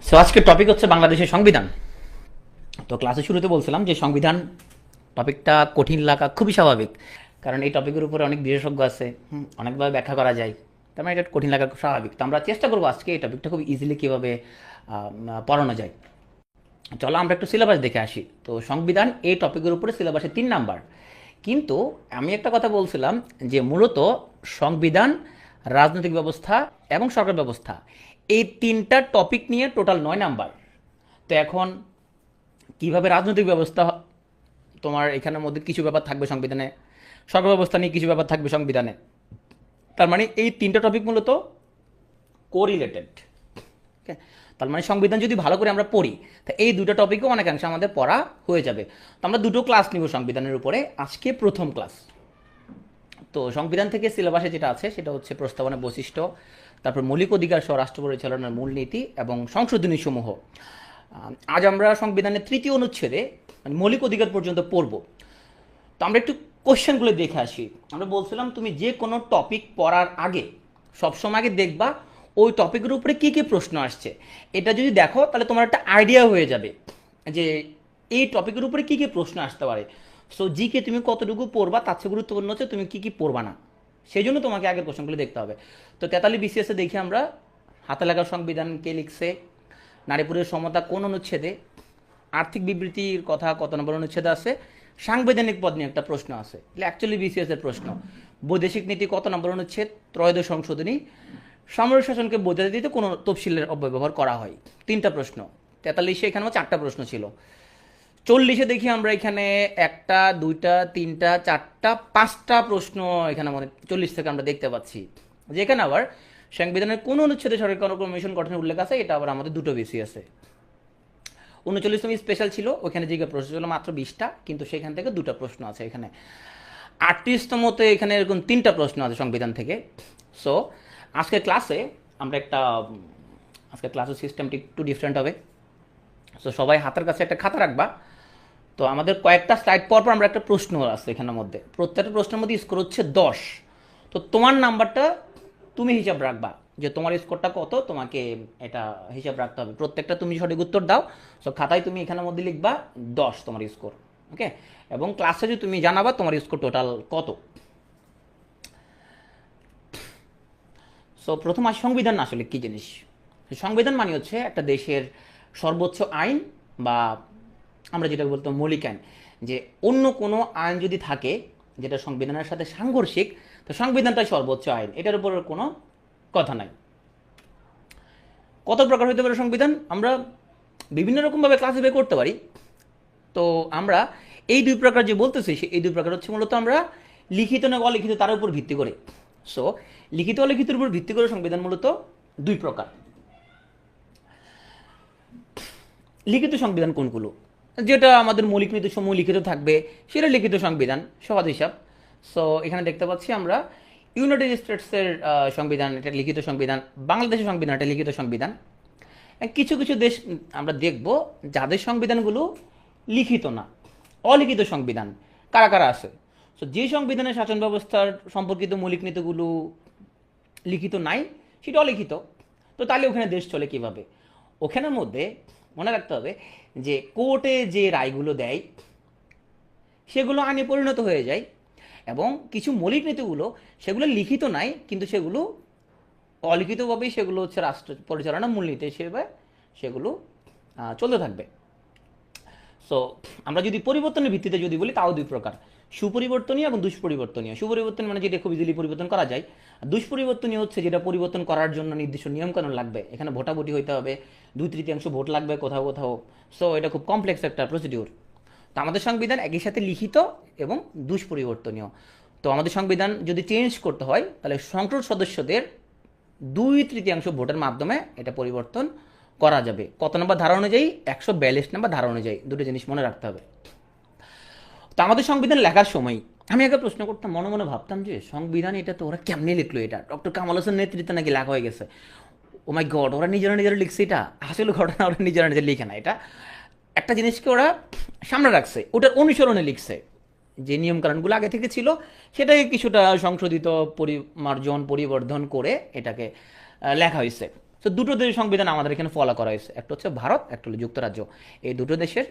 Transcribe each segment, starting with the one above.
So আজকের topic হচ্ছে বাংলাদেশের সংবিধান। তো ক্লাসের শুরুতে বলছিলাম যে সংবিধান টপিকটা কঠিন লাগা খুবই স্বাভাবিক, কারণ এই টপিকের উপরে অনেক বিশেষজ্ঞ আছে, অনেকভাবে ব্যাখ্যা করা যায়, তার মানে এটা কঠিন লাগা খুব স্বাভাবিক। তো আমরা চেষ্টা করবো আজকে এই টপিকটা খুব ইজিলি কীভাবে পড়ানো যায়। চলো আমরা একটু সিলেবাস দেখে আসি। তো সংবিধান এই টপিকের উপরে সিলেবাসে 3 নাম্বার, কিন্তু আমি একটা কথা বলছিলাম যে মূলত সংবিধান, রাজনৈতিক ব্যবস্থা এবং সরকার ব্যবস্থা এই 3টা টপিক নিয়ে টোটাল 9 নাম্বার। তো এখন কিভাবে রাজনৈতিক ব্যবস্থা, তোমার এখানের মধ্যে কিছু ব্যাপার থাকবে সংবিধানে, সরকার ব্যবস্থা নিয়ে কিছু ব্যাপার থাকবে সংবিধানে, তার মানে এই 3টা টপিক মূলত কোরিলেটেড। ওকে, তার মানে সংবিধান যদি ভালো করে আমরা পড়ি তা এই দুটো টপিকও অনেকাংশে আমাদের পড়া হয়ে যাবে। তো আমরা দুটো ক্লাস নিব সংবিধানের উপরে, আজকে প্রথম ক্লাস। তো সংবিধান থেকে সিলেবাসে যেটা আছে সেটা হচ্ছে প্রস্তাবনা, বৈশিষ্ট্য, তারপর মৌলিক অধিকার সহ রাষ্ট্র পরিচালনার মূলনীতি এবং সংশোধনী সমূহ। আজ আমরা সংবিধানের 3য় অনুচ্ছেদে মানে মৌলিক অধিকার পর্যন্ত পড়ব। তো আমরা একটু কোশ্চেনগুলো দেখে আসি। আমরা বলছিলাম তুমি যে কোনো টপিক পড়ার আগে সবসময় আগে দেখবা ওই টপিকের উপরে কী কী প্রশ্ন আসছে। এটা যদি দেখো তাহলে তোমার একটা আইডিয়া হয়ে যাবে যে এই টপিকের উপরে কী কী প্রশ্ন আসতে পারে। সো জিকে তুমি কতটুকু পড়বা তার চেয়ে গুরুত্বপূর্ণ হচ্ছে তুমি কী কী পড়বা না, সেই জন্য তোমাকে আগের প্রশ্নগুলো দেখতে হবে। তো 43 বিসিএসে দেখি আমরা হাতে লেখা সংবিধান কে লিখছে, নারী পুরুষের সমতা কোন অনুচ্ছেদে, আর্থিক বিবৃতির কথা কত নম্বর অনুচ্ছেদে আছে, সাংবিধানিক পদ নিয়ে একটা প্রশ্ন আছে, এটা অ্যাকচুয়ালি বিসিএস এর প্রশ্ন, বৈদেশিক নীতি কত নম্বর অনুচ্ছেদ, ত্রয়োদশ সংশোধনী, সামরিক শাসনকে বোঝাতে দিতে কোনো তফসিলের অপব্যবহার করা হয়। 3টা প্রশ্ন। 43-এ এখানেও 4টা প্রশ্ন ছিল। 40-এ দেখি আমরা এখানে 1টা 2টা 3টা 4টা 5টা প্রশ্ন এখানে আমাদের 40 থেকে আমরা দেখতে পাচ্ছি। যেখানে আবার সংবিধানের কোন অনুচ্ছেদে সরকার কোনো কমিশন গঠনের উল্লেখ আছে, এটা আবার আমাদের দুটো বেশি আছে। 39তম স্পেশাল ছিল, ওখানে যে প্রশ্ন ছিল মাত্র 20টা, কিন্তু সেখান থেকে 2টা প্রশ্ন আছে এখানে। 38তমতে এখানে এরকম 3টা প্রশ্ন আছে সংবিধান থেকে। সো আজকের ক্লাসে আমরা আজকের ক্লাসের সিস্টেমটি একটু ডিফারেন্ট হবে। সো সবাই হাতের কাছে একটা খাতা রাখবা। তো আমাদের কয়েকটা স্লাইড পর পর আমরা একটা প্রশ্ন আছে এখানের মধ্যে, প্রত্যেকটা প্রশ্নের মধ্যে স্কোর হচ্ছে 10। তো তোমার নাম্বারটা তুমি হিসাব রাখবা যে তোমার স্কোরটা কত, তোমাকে এটা হিসাব রাখতে হবে। প্রত্যেকটা তুমি সঠিক উত্তর দাও, সো খাতায় তুমি এখানের মধ্যে লিখবা 10 তোমার স্কোর। ওকে, এবং ক্লাসে যদি তুমি জানাবা তোমার স্কোর টোটাল কত। সো প্রথম আসে সংবিধান আসলে কী জিনিস। সংবিধান মানে হচ্ছে একটা দেশের সর্বোচ্চ আইন, বা আমরা যেটা বলতাম মৌলিক আইন, যে অন্য কোনো আইন যদি থাকে যেটা সংবিধানের সাথে সাংঘর্ষিক, তো সংবিধানটাই সর্বোচ্চ আইন, এটার উপর কোনো কথা নাই। কত প্রকার হতে পারে সংবিধান আমরা বিভিন্ন রকমভাবে ক্লাসিফাই করতে পারি। তো আমরা এই 2 প্রকার যে বলতেছি এই 2 প্রকার হচ্ছে মূলত আমরা লিখিত না অলিখিত তার উপর ভিত্তি করে। সো লিখিত অলিখিতের উপর ভিত্তি করে সংবিধান মূলত 2 প্রকার। লিখিত সংবিধান কোনগুলো, যেটা আমাদের মৌলিক নীতি সমূহ লিখিত থাকবে সেটা লিখিত সংবিধান, সহজ হিসাব। সো এখানে দেখতে পাচ্ছি আমরা ইউনাইটেড স্টেটসের সংবিধান, এটা লিখিত সংবিধান। বাংলাদেশের সংবিধান, এটা লিখিত সংবিধান। কিছু কিছু দেশ আমরা দেখব যাদের সংবিধানগুলো লিখিত না, অলিখিত সংবিধান। কারা কারা আছে? সো যে সংবিধানের শাসন ব্যবস্থার সম্পর্কিত মৌলিক নীতিগুলো লিখিত নাই, সেটা অলিখিত। তো তাহলে ওখানে দেশ চলে কিভাবে? ওখানের মধ্যে মনে রাখতে হবে যে কোর্টে যে রায়গুলো দেয় সেগুলো আইনে পরিণত হয়ে যায়, এবং কিছু মৌলিক নীতিগুলো সেগুলো লিখিত নাই, কিন্তু সেগুলো অলিখিতভাবেই সেগুলো হচ্ছে রাষ্ট্র পরিচালনা মূলনীতি হিসেবে সেগুলো চলতে থাকবে। সো আমরা যদি পরিবর্তনের ভিত্তিতে যদি বলি তাও 2 প্রকার, সুপরিবর্তনীয় এবং দুষ্পরিবর্তনীয়। সুপরিবর্তনীয় মানে যেটা খুব ইজিলি পরিবর্তন করা যায়, আর দুষ্পরিবর্তনীয় হচ্ছে যেটা পরিবর্তন করার জন্য নির্দিষ্ট নিয়মকানুন লাগবে, এখানে ভোটাভুটি হইতে হবে, 2/3 ভোট লাগবে কোথাও কোথাও। সো এটা খুব কমপ্লেক্স একটা প্রসিডিউর। তো আমাদের সংবিধান একই সাথে লিখিত এবং দুষ্পরিবর্তনীয়। তো আমাদের সংবিধান যদি চেঞ্জ করতে হয় তাহলে সংসদ সদস্যদের 2/3 ভোটের মাধ্যমে এটা পরিবর্তন করা যাবে। কত নম্বর ধারা অনুযায়ী? 142 নম্বর ধারা অনুযায়ী। দুটো জিনিস মনে রাখতে হবে। তো আমাদের সংবিধান লেখার সময় আমি আগে প্রশ্ন করতাম, মনে মনে ভাবতাম যে সংবিধান এটা তো ওরা কেমনি লিখলো, এটা ডক্টর কামাল হোসেন নেতৃত্বে নাকি লেখা হয়ে গেছে। ও মাই গড, ওরা নিজেরা নিজেরা লিখছে এটা? আসলে ঘটনা ওরা নিজেরা নিজেরা লিখে না, এটা একটা জিনিসকে ওরা সামনে রাখছে, ওটার অনুসরণে লিখছে। যে নিয়মকানুনগুলো আগে থেকে ছিল সেটাকে কিছুটা সংশোধিত, পরিমার্জন, পরিবর্ধন করে এটাকে লেখা হয়েছে। তো দুটো দেশের সংবিধান আমাদের এখানে ফলো করা হয়েছে, একটা হচ্ছে ভারত, একটা হলো যুক্তরাজ্য। এই দুটো দেশের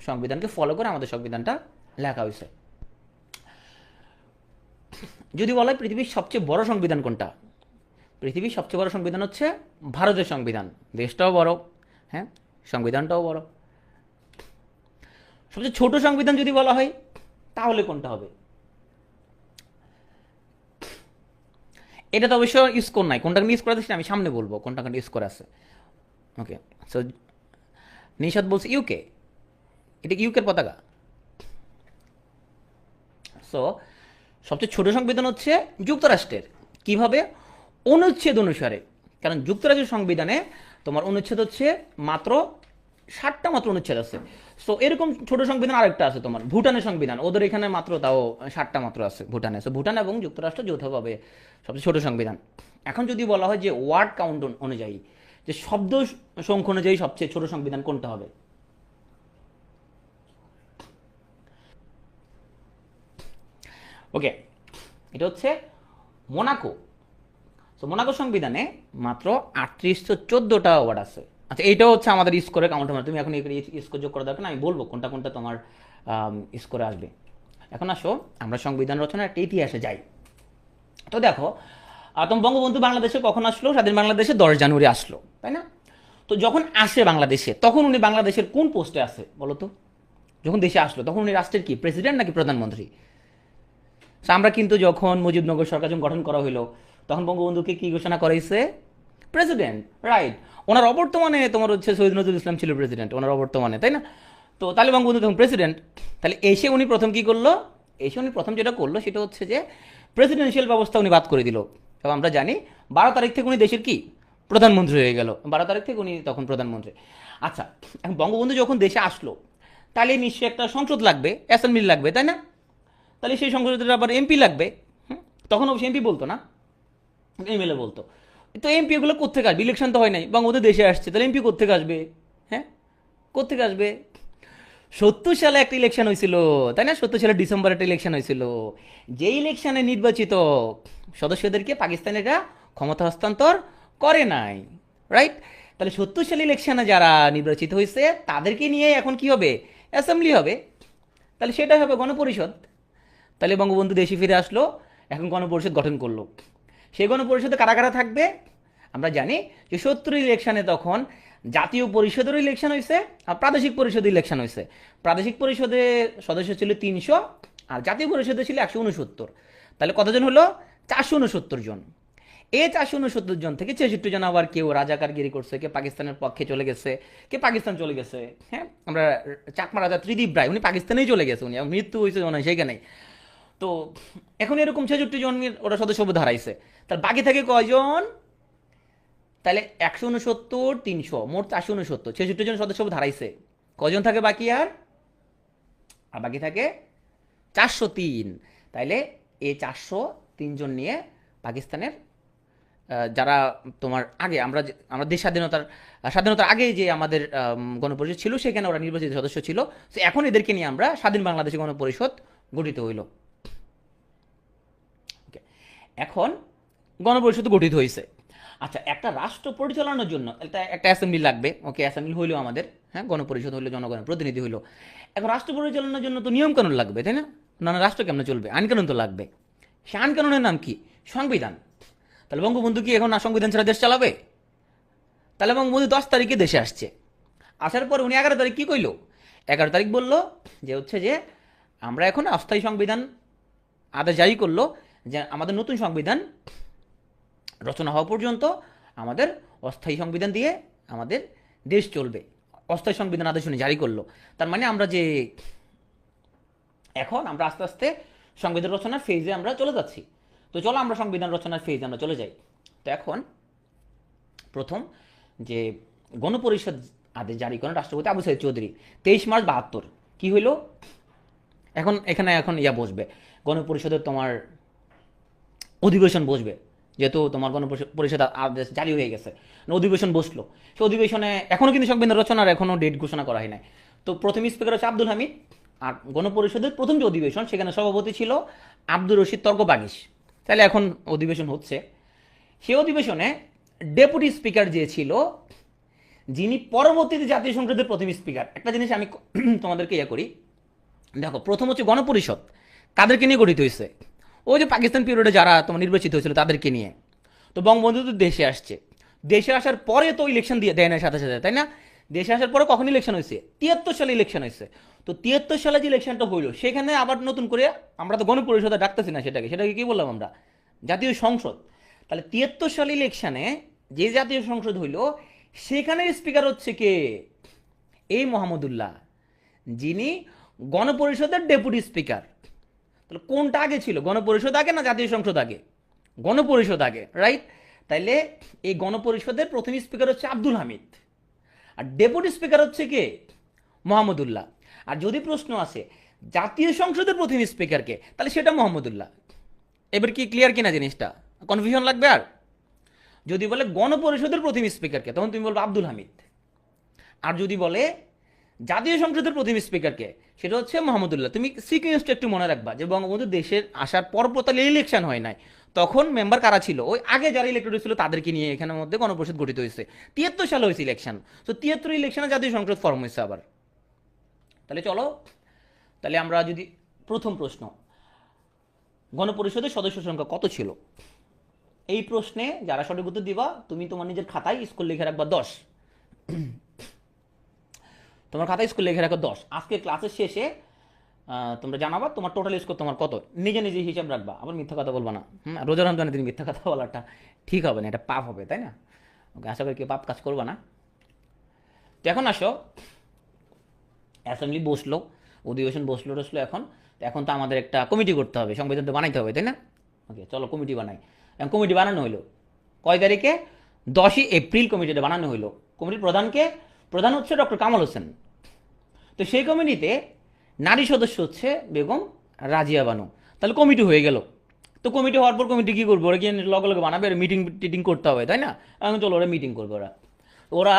সংবিধানকে ফলো করে আমাদের সংবিধানটা লেখা হয়েছে। যদি বলা হয় পৃথিবীর সবচেয়ে বড় সংবিধান কোনটা, পৃথিবীর সবচেয়ে বড় সংবিধান হচ্ছে ভারতের সংবিধান। দেশটাও বড়, হ্যাঁ, সংবিধানটাও বড়। সবচেয়ে ছোট সংবিধান যদি বলা হয় তাহলে কোনটা হবে? এটা তো অবশ্য স্কোর নাই, কোনটা ইউজ করা যাচ্ছে আমি সামনে বলবো কোনটা ইউজ করা আছে। ওকে, সো নিশাদ বলছে ইউকে, এটা ইউকের পতাকা। সো সবচেয়ে ছোট সংবিধান হচ্ছে যুক্তরাষ্ট্রের। কিভাবে? অনুচ্ছেদ অনুসারে। কারণ যুক্তরাষ্ট্রের সংবিধানে তোমার অনুচ্ছেদ হচ্ছে মাত্র 60টা মাত্র অনুচ্ছেদ আছে। সো এরকম ছোট সংবিধান আরেকটা আছে তোমার ভুটানের সংবিধান, ওদের এখানে মাত্র তাও 60টা মাত্র আছে ভুটানে। সো ভুটান এবং যুক্তরাষ্ট্র যৌথভাবে সবচেয়ে ছোট সংবিধান। এখন যদি বলা হয় যে ওয়ার্ড কাউন্ট অনুযায়ী, যে শব্দ সংখ্যা অনুযায়ী সবচেয়ে ছোট সংবিধান কোনটা হবে? ওকে, এটা হচ্ছে মোনাকো। তো মোনাকো সংবিধানে মাত্র 3814টা ওয়ার্ড আছে। আচ্ছা, এইটাও হচ্ছে আমাদের স্কোরে কাউন্ট হবে। তুমি এখন স্কোর যোগ করা দরকার না, আমি বলবো কোনটা কোনটা তোমার স্কোরে আসবে। এখন আসো আমরা সংবিধান রচনার একটা ইতিহাসে যাই। তো দেখো, তোমার বঙ্গবন্ধু বাংলাদেশে কখন আসলো? স্বাধীন বাংলাদেশে 10 জানুয়ারি আসলো, তাই না? তো যখন আসে বাংলাদেশে, তখন উনি বাংলাদেশের কোন পোস্টে আছে বলো তো? যখন দেশে আসলো তখন উনি রাষ্ট্রের কি, প্রেসিডেন্ট নাকি প্রধানমন্ত্রী? আমরা কিন্তু যখন মুজিবনগর সরকার যখন গঠন করা হলো তখন বঙ্গবন্ধুকে কি ঘোষণা করাইছে? President, right. ওনার অবর্তমানে তোমার হচ্ছে শহীদ নজরুল ইসলাম ছিল প্রেসিডেন্ট, ওনার অবর্তমানে, তাই না? তো তাহলে বঙ্গবন্ধু তখন প্রেসিডেন্ট। তাহলে এসে উনি প্রথম কি করলো? এসে উনি প্রথম যেটা করলো সেটা হচ্ছে যে প্রেসিডেন্সিয়াল ব্যবস্থা উনি বাদ করে দিল। এবং আমরা জানি 12 তারিখ থেকে উনি দেশের কি, প্রধানমন্ত্রী হয়ে গেল। 12 তারিখ থেকে উনি তখন প্রধানমন্ত্রী। আচ্ছা, এখন বঙ্গবন্ধু যখন দেশে আসলো তাহলে নিশ্চয়ই একটা সংসদ লাগবে, অ্যাসেম্বলি লাগবে, তাই না? তাহলে সেই সংসদের আবার এমপি লাগবে। তখন অবশ্যই এমপি বলতো না, এমএলএ বলতো। তো এমপি এগুলো কোথেকে আসবে? ইলেকশন তো হয় নাই, বঙ্গবন্ধু দেশে আসছে, তাহলে এমপি কোথেকে আসবে? হ্যাঁ, কোথেকে আসবে? 70 সালে একটা ইলেকশন হয়েছিল, তাই না? 70 সালে ডিসেম্বরে একটা ইলেকশন হয়েছিল, যে ইলেকশনে নির্বাচিত সদস্যদেরকে পাকিস্তানিরা ক্ষমতা হস্তান্তর করে নাই, রাইট? তাহলে 70 সালে ইলেকশনে যারা নির্বাচিত হয়েছে তাদেরকে নিয়ে এখন কি হবে? অ্যাসেম্বলি হবে। তাহলে সেটাই হবে গণপরিষদ। তাহলে বঙ্গবন্ধু দেশে ফিরে আসলো, এখন গণপরিষদ গঠন করলো। সেই গণপরিষদে কারা কারা থাকবে? আমরা জানি যে 70 ইলেকশনে তখন জাতীয় পরিষদেরও ইলেকশন হয়েছে আর প্রাদেশিক পরিষদের ইলেকশন হয়েছে। প্রাদেশিক পরিষদে সদস্য ছিল 300 আর জাতীয় পরিষদে ছিল 169। তাহলে কতজন হলো? 469 জন। এই 469 জন থেকে 66 জন আবার কেউ রাজাকারগিরি করছে, কে পাকিস্তানের পক্ষে চলে গেছে, কে পাকিস্তান চলে গেছে। হ্যাঁ, আমরা চাকমা রাজা ত্রিদীপ রায় উনি পাকিস্তানেই চলে গেছে, উনি মৃত্যু হয়েছে মনে হয় সেখানেই। তো এখন এরকম 66 জনের ওরা সদস্যপদ হারাইছে। তার বাকি থাকে কয়জন? তাহলে 169, 300, মোট 469, 66 জন সদস্যপদ হারাইছে। কজন থাকে বাকি? আর বাকি থাকে 403। তাইলে এই 403 জন নিয়ে পাকিস্তানের যারা তোমার আগে আমরা দেশ স্বাধীনতার আগে যে আমাদের গণপরিষদ ছিল সেখানে ওরা নির্বাচিত সদস্য ছিল। তো এখন এদেরকে নিয়ে আমরা স্বাধীন বাংলাদেশে গণপরিষদ গঠিত হইল। এখন গণপরিষদ গঠিত হয়েছে। আচ্ছা, একটা রাষ্ট্র পরিচালনার জন্য একটা অ্যাসেম্বলি লাগবে। ওকে, অ্যাসেম্বলি হইলো আমাদের, হ্যাঁ, গণপরিষদ হইলো জনগণের প্রতিনিধি হইলো। এখন রাষ্ট্র পরিচালনার জন্য তো নিয়ম কানুন লাগবে, তাই না? না, রাষ্ট্র কেমন চলবে? আইন কানুন তো লাগবে। সে আইন কানুনের নাম কি? সংবিধান। তাহলে বঙ্গবন্ধু কি এখন সংবিধান ছাড়া দেশ চালাবে? তাহলে বঙ্গবন্ধু 10 তারিখে দেশে আসছে। আসার পর উনি 11 তারিখ কি কইল? 11 তারিখ বলল যে হচ্ছে যে আমরা এখন অস্থায়ী সংবিধান আদেশ জারি করলো যে আমাদের নতুন সংবিধান রচনা হওয়া পর্যন্ত আমাদের অস্থায়ী সংবিধান দিয়ে আমাদের দেশ চলবে। অস্থায়ী সংবিধান আদেশ উনি জারি করলো। তার মানে আমরা যে এখন আমরা আস্তে আস্তে সংবিধান রচনার ফেজে আমরা চলে যাচ্ছি। তো চলো আমরা সংবিধান রচনার ফেজে আমরা চলে যাই। তো এখন প্রথম যে গণপরিষদ আদেশ জারি করেন রাষ্ট্রপতি আবু সাইদ চৌধুরী 23 মার্চ 72। কি হইল? এখন বসবে গণপরিষদের তোমার অধিবেশন বসবে, যেহেতু তোমার গণপরিষদ আদেশ জারি হয়ে গেছে, অধিবেশন বসলো। সে অধিবেশনে এখনও কিন্তু সংবিধান রচনার এখনও ডেট ঘোষণা করা হয় নাই। তো প্রথম স্পিকার হচ্ছে আব্দুল হামিদ। আর গণপরিষদের প্রথম যে অধিবেশন সেখানে সভাপতি ছিল আব্দুর রশিদ তর্ক বাগিস। তাহলে এখন অধিবেশন হচ্ছে। সেই অধিবেশনে ডেপুটি স্পিকার যে ছিল, যিনি পরবর্তীতে জাতীয় সংসদের প্রথম স্পিকার। একটা জিনিস আমি তোমাদেরকে ইয়ে করি, দেখো প্রথম হচ্ছে গণপরিষদ কাদেরকে নিয়ে গঠিত হয়েছে? ওই যে পাকিস্তান পিরিয়ডে যারা তোমার নির্বাচিত হয়েছিল তাদেরকে নিয়ে। তো বঙ্গবন্ধু তো দেশে আসছে, দেশে আসার পরে তো ইলেকশন দিয়ে দেয় না সাথে সাথে, তাই না? দেশে আসার পরে কখন ইলেকশন হয়েছে? 73 সালে ইলেকশন হয়েছে। তো 73 সালে যে ইলেকশনটা হইলো সেখানে আবার নতুন করে আমরা তো গণপরিষদে ডাকতেছি না সেটাকে কি বললাম আমরা? জাতীয় সংসদ। তাহলে 73 সালে ইলেকশনে যে জাতীয় সংসদ হইলো সেখানে স্পিকার হচ্ছে কে? এই মোহাম্মদুল্লাহ, যিনি গণপরিষদের ডেপুটি স্পিকার। তাহলে কোনটা আগে ছিল, গণপরিষদ আগে না জাতীয় সংসদ আগে? গণপরিষদ আগে, রাইট? তাইলে এই গণপরিষদের প্রথম স্পিকার হচ্ছে আব্দুল হামিদ, আর ডেপুটি স্পিকার হচ্ছে কে? মোহাম্মদুল্লাহ। আর যদি প্রশ্ন আসে জাতীয় সংসদের প্রথম স্পিকার কে, তাহলে সেটা মোহাম্মদুল্লাহ। এবার কি ক্লিয়ার কিনা জিনিসটা? কনফিউশন লাগবে? আর যদি বলে গণপরিষদের প্রথম স্পিকারকে, তখন তুমি বলবে আব্দুল হামিদ। আর যদি বলে জাতীয় সংসদের প্রথম স্পিকারকে, সেটা হচ্ছে মোহাম্মদুল্লাহ। তুমি সিকুয়েন্সটা একটু মনে রাখবা যে বঙ্গবন্ধু দেশের আসার পর তাহলে ইলেকশন হয় নাই, তখন মেম্বার কারা ছিল? ওই আগে যারা ইলেক্টেড হয়েছিল তাদেরকে নিয়ে এখানের মধ্যে গণপরিষদ গঠিত হয়েছে। 73 সালে হয়েছে ইলেকশন, তো 73 ইলেকশনে জাতীয় সংসদ ফর্ম হয়েছে আবার। তাহলে চলো, তাহলে আমরা যদি প্রথম প্রশ্ন, গণপরিষদের সদস্য সংখ্যা কত ছিল? এই প্রশ্নে যারা সঠিক উত্তর দিবা তুমি তোমার নিজের খাতায় স্কুল লিখে রাখবা 10। তোমার খাতায় স্কুল লিখে রাখো 10। আজকে ক্লাসের শেষে তোমরা জানাবা তোমার টোটাল স্কোর তোমার কত, নিজে নিজে হিসাব রাখবা, আবার মিথ্যা কথা বলবা না। রোজা রমজানের দিন মিথ্যা কথা বলাটা ঠিক হবে না, এটা পাপ হবে, তাই না? ওকে, আশা করি কেউ পাপ কাজ করবা না। তো এখন আসো, অ্যাসেম্বলি বসলো, অধিবেশন বসলো এখন। তো এখন তো আমাদের একটা কমিটি করতে হবে, সংবিধান তো বানাইতে হবে, তাই না? ওকে, চলো কমিটি বানাই। এখন কমিটি বানানো হইলো কয় তারিখে? 10ই এপ্রিল কমিটিটা বানানো হইলো। কমিটির প্রধানকে? প্রধান হচ্ছে ডক্টর কামাল হোসেন। তো সেই কমিটিতে নারী সদস্য হচ্ছে বেগম রাজিয়া বানু। তাহলে কমিটি হয়ে গেল। তো কমিটি হওয়ার পর কমিটি কী করবো? ওরা কি লগে লগে বানাবে? মিটিং টিটিং করতে হবে, তাই না? এখন চলো ওরা মিটিং করবে। ওরা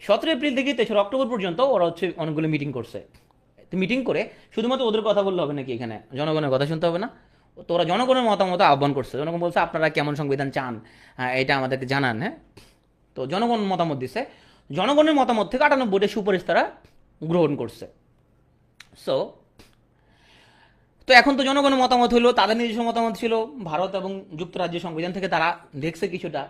17 এপ্রিল থেকে 3 অক্টোবর পর্যন্ত ওরা হচ্ছে অনেকগুলো মিটিং করছে। তো মিটিং করে শুধুমাত্র ওদের কথা বললে হবে নাকি? এখানে জনগণের কথা শুনতে হবে না? তো ওরা জনগণের মতামত আহ্বান করছে। জনগণ বলছে আপনারা কেমন সংবিধান চান, হ্যাঁ এটা আমাদেরকে জানান। হ্যাঁ, তো জনগণ মতামত দিছে। জনগণের মতামত থেকে 98টা সুপারিশ তারা গ্রহণ করছে। সো তো এখন তো জনগণের মতামত হলো, তাদের নিজস্ব মতামত ছিল, ভারত এবং যুক্তরাজ্যের সংবিধান থেকে তারা দেখছে কিছুটা।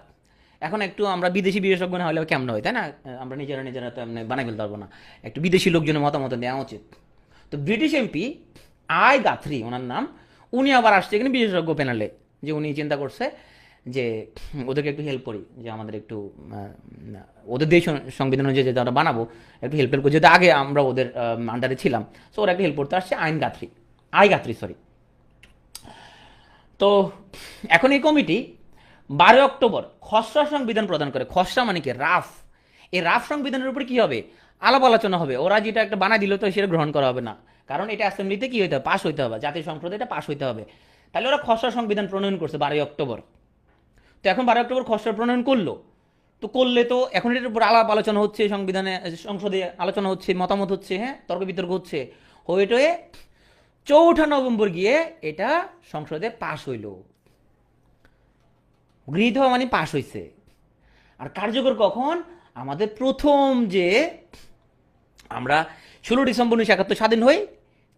এখন একটু আমরা বিদেশি বিশেষজ্ঞ না হলে কেমন হয়, তাই না? আমরা নিজেরা তো এমনি বানাই ফেলতে পারবো না, একটু বিদেশি লোকজনের মতামত নেওয়া উচিত। তো ব্রিটিশ এমপি আই গাথরি ওনার নাম, উনি আবার আসছে এখানে বিশেষজ্ঞ প্যানেলে, যে উনি চিন্তা করছে যে ওদেরকে একটু হেল্প করি, যে আমাদের একটু ওদের দেশ সংবিধান অনুযায়ী যেটা আমরা বানাবো একটু হেল্প করি, যেহেতু আগে আমরা ওদের আন্ডারে ছিলাম। সো ওরা একটু হেল্প করতে আসছে, আই গাথরি সরি। তো এখন এই কমিটি 12 অক্টোবর খসড়া সংবিধান প্রদান করে। খসড়া মানে কি? রাফ। এই রাফ সংবিধানের উপরে কি হবে? আলাপ আলোচনা হবে। ওরা যেটা একটা বানা দিল তো সেটা গ্রহণ করা হবে না, কারণ এটা অ্যাসেম্বলিতে কি হইতে হবে? পাস হইতে হবে, জাতীয় সংসদে এটা পাস হইতে হবে। তাহলে ওরা খসড়া সংবিধান প্রণয়ন করছে 12 অক্টোবর। তো এখন 12 অক্টোবর খসড়া প্রণয়ন করলো, তো করলে তো এখন এটার উপর আলাপ আলোচনা হচ্ছে, সংবিধানে সংসদে আলোচনা হচ্ছে, মতামত হচ্ছে, হ্যাঁ তর্ক বিতর্ক হচ্ছে, হয়ে 4 নভেম্বর গিয়ে এটা সংসদে পাস হইল। গৃহীত হওয়া মানে পাস হয়েছে। আর কার্যকর কখন? আমাদের প্রথম যে আমরা 16 ডিসেম্বর 1971 স্বাধীন হই,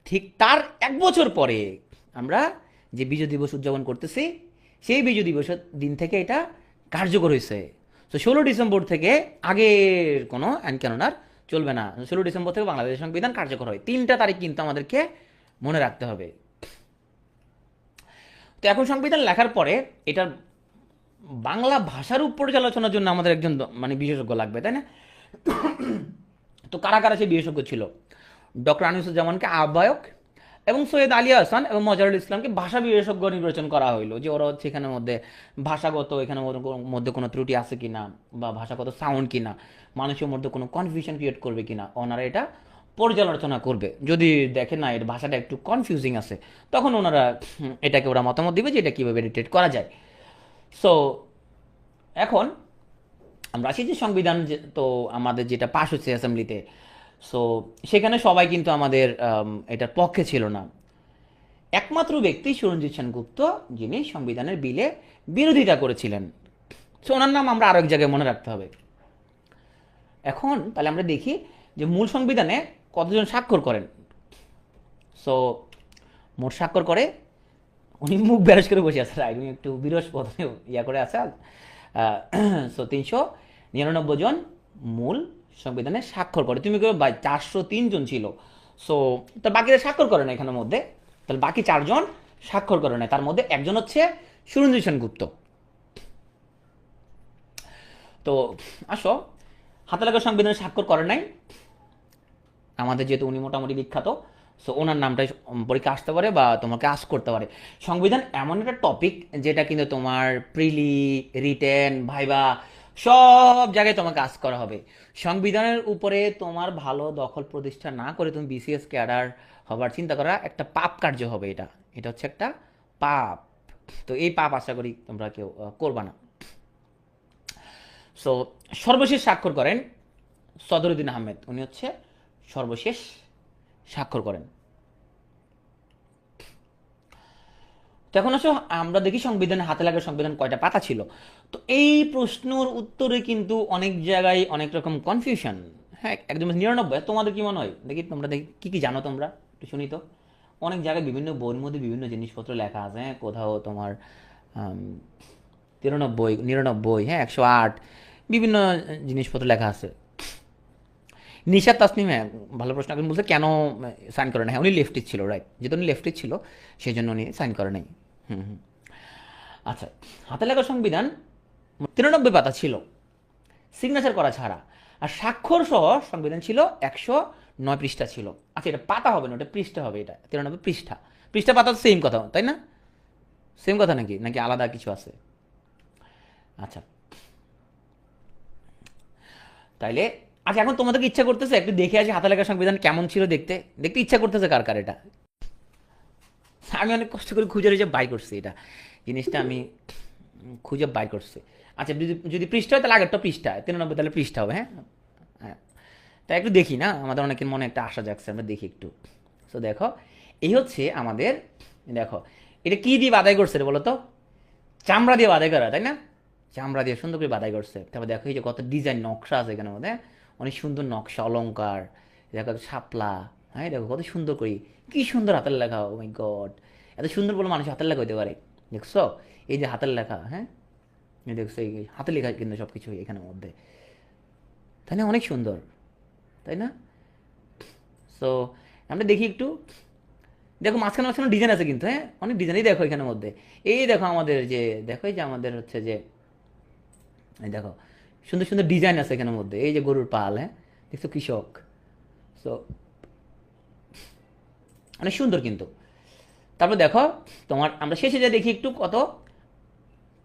ঠিক তার 1 বছর পরে আমরা যে বিজয় দিবস উদযাপন করতেছি, সেই বিজয় দিবসের দিন থেকে এটা কার্যকর হয়েছে। তো 16 ডিসেম্বর থেকে আগের কোনো আইন-কানুন চলবে না। 16 ডিসেম্বর থেকে বাংলাদেশের সংবিধান কার্যকর হয়। 3টা তারিখ কিন্তু আমাদেরকে মনে রাখতে হবে। তো এখন সংবিধান লেখার পরে এটার বাংলা ভাষার উপর পর্যালোচনার জন্য আমাদের একজন মানে বিশেষজ্ঞ লাগবে, তাই না? তো কারা কারা সেই বিশেষজ্ঞ ছিল? ডক্টর আনিসুজ্জামানকে আহ্বায়ক এবং সৈয়দ আলী হাসান এবং মজারুল ইসলামকে ভাষা বিশেষজ্ঞ নির্বাচন করা হইলো, যে ওরা হচ্ছে এখানের মধ্যে ভাষাগত এখানের মধ্যে কোনো ত্রুটি আছে কিনা, বা ভাষাগত সাউন্ড কিনা, মানুষের মধ্যে কোনো কনফিউশন ক্রিয়েট করবে কিনা, ওনারা এটা পর্যালোচনা করবে। যদি দেখেন না এর ভাষাটা একটু কনফিউজিং আছে, তখন ওনারা এটাকে ওরা মতামত দিবে যে এটা কীভাবে এডিটেট করা যায়। সো এখন আমরা আসি যে সংবিধান, তো আমাদের যেটা পাশ হচ্ছে অ্যাসেম্বলিতে, সো সেখানে সবাই কিন্তু আমাদের এটার পক্ষে ছিল না। একমাত্র ব্যক্তি সুরঞ্জিত সেনগুপ্ত, যিনি সংবিধানের বিলে বিরোধিতা করেছিলেন। সো ওনার নাম আমরা আরও এক জায়গায় মনে রাখতে হবে। এখন তাহলে আমরা দেখি যে মূল সংবিধানে কতজন স্বাক্ষর করেন। সো মোট স্বাক্ষর করে, উনি মুখ ব্যারস করে বসে আছে, রাইট, উনি একটু বিরস প্রথমে ইয়া করে আছে। সো 399 জন মূল সংবিধানে স্বাক্ষর করে। তুমি কেউ 403 জন ছিল, সো তার বাকিরা স্বাক্ষর করে না এখানের মধ্যে, তাহলে বাকি 4 জন স্বাক্ষর করে না। তার মধ্যে একজন হচ্ছে সুরেন্দ্র সেনগুপ্ত। তো আসো, হাতে লাগা সংবিধানে স্বাক্ষর করে নাই আমাদের, যেহেতু উনি মোটামুটি বিখ্যাত, সো ওনার নামটাই পরীক্ষা আসতে পারে বা তোমাকে আস করতে পারে। সংবিধান এমন একটা টপিক যেটা কিন্তু তোমার প্রিলি, রিটেন, ভাইবা সব জায়গায় তোমাকে আস করা হবে। সংবিধানের উপরে তোমার ভালো দখল প্রতিষ্ঠা না করে তুমি বিসিএস ক্যাডার হবার চিন্তা করা একটা পাপ কার্য হবে। এটা এটা হচ্ছে একটা পাপ। তো এই পাপ আশা করি তোমরা কেউ করবা না। সো সর্বশেষ স্বাক্ষর করেন সদরুদ্দিন আহমেদ, উনি হচ্ছে সর্বশেষ স্বাক্ষর করেন। তখন আসো আমরা দেখি সংবিধানে হাতে লাগা সংবিধান কয়টা পাতা ছিল। তো এই প্রশ্নের উত্তরে কিন্তু অনেক জায়গায় অনেক রকম কনফিউশন। হ্যাঁ, একদম 99। তোমাদের কি মনে হয় দেখি, তোমরা দেখি কি কি জানো তোমরা একটু শুনি তো। অনেক জায়গায় বিভিন্ন বইয়ের মধ্যে বিভিন্ন জিনিসপত্র লেখা আছে। হ্যাঁ, কোথাও তোমার 93, 99, হ্যাঁ 108 বিভিন্ন জিনিসপত্র লেখা আছে। নিশাত তাসনিম, হ্যাঁ ভালো প্রশ্ন। এখন বলছে কেন সাইন করে না। হ্যাঁ, উনি লেফটিস্ট ছিল, রাইট, যেহেতু উনি লেফটিস্ট ছিল সেই জন্য উনি সাইন করে নাই। হুম হুম। আচ্ছা, হাতে লেখা সংবিধান 93 পাতা ছিল সিগনেচার করা ছাড়া, আর স্বাক্ষর সহ সংবিধান ছিল 109 পৃষ্ঠা ছিল। আচ্ছা, এটা পাতা হবে না, ওটা পৃষ্ঠা হবে। এটা 93 পৃষ্ঠা। পৃষ্ঠা পাতা তো সেম কথা, তাই না? সেম কথা নাকি নাকি আলাদা কিছু আছে? আচ্ছা, তাইলে আচ্ছা, এখন তোমাদেরকে ইচ্ছা করতেছে একটু দেখে আসি হাতে লেখা সংবিধান কেমন ছিল, দেখতে দেখতে ইচ্ছা করতেছে কার কার? এটা আমি অনেক কষ্ট করে খুঁজে খুঁজে বাই করছি, এটা জিনিসটা আমি খুঁজে বাই করছি। আচ্ছা, যদি যদি পৃষ্ঠা হয় তাহলে আগেরটা পৃষ্ঠা, 93 তাহলে পৃষ্ঠা হবে। হ্যাঁ হ্যাঁ, তাই একটু দেখি না, আমাদের অনেকের মনে একটা আশা জাগছে, আমরা দেখি একটু। সো দেখো, এই হচ্ছে আমাদের, দেখো এটা কি দিয়ে বাদাই করছে রে বলো তো? চামড়া দিয়ে বাদাই করা, তাই না? চামড়া দিয়ে সুন্দর করে বাদাই করছে। তারপর দেখো এই যে কত ডিজাইন নকশা আছে এখানের মধ্যে, অনেক সুন্দর নকশা, অলংকার, দেখো শাপলা। হ্যাঁ, দেখো কত সুন্দর করি, কি সুন্দর হাতের লেখা। ও মাই গড, এত সুন্দর বলে মানুষ হাতের লেখা হইতে পারে। দেখছো এই যে হাতের লেখা, হ্যাঁ এই দেখছো এই হাতের লেখা কিন্তু সব কিছু এখানের মধ্যে, তাই না? অনেক সুন্দর, তাই না? সো আমরা দেখি একটু, দেখো মাঝখানে মাঝখানে ডিজাইন আছে কিন্তু, হ্যাঁ অনেক ডিজাইনই দেখো এখানের মধ্যে। এই দেখো আমাদের যে, দেখো এই যে আমাদের হচ্ছে যে, এই দেখো সুন্দর সুন্দর ডিজাইন আছে এখানের মধ্যে। এই যে গরুর পাল, হ্যাঁ দেখছো, কৃষক। সো অনেক সুন্দর কিন্তু। তারপর দেখো তোমার আমরা শেষে যা দেখি একটু, কত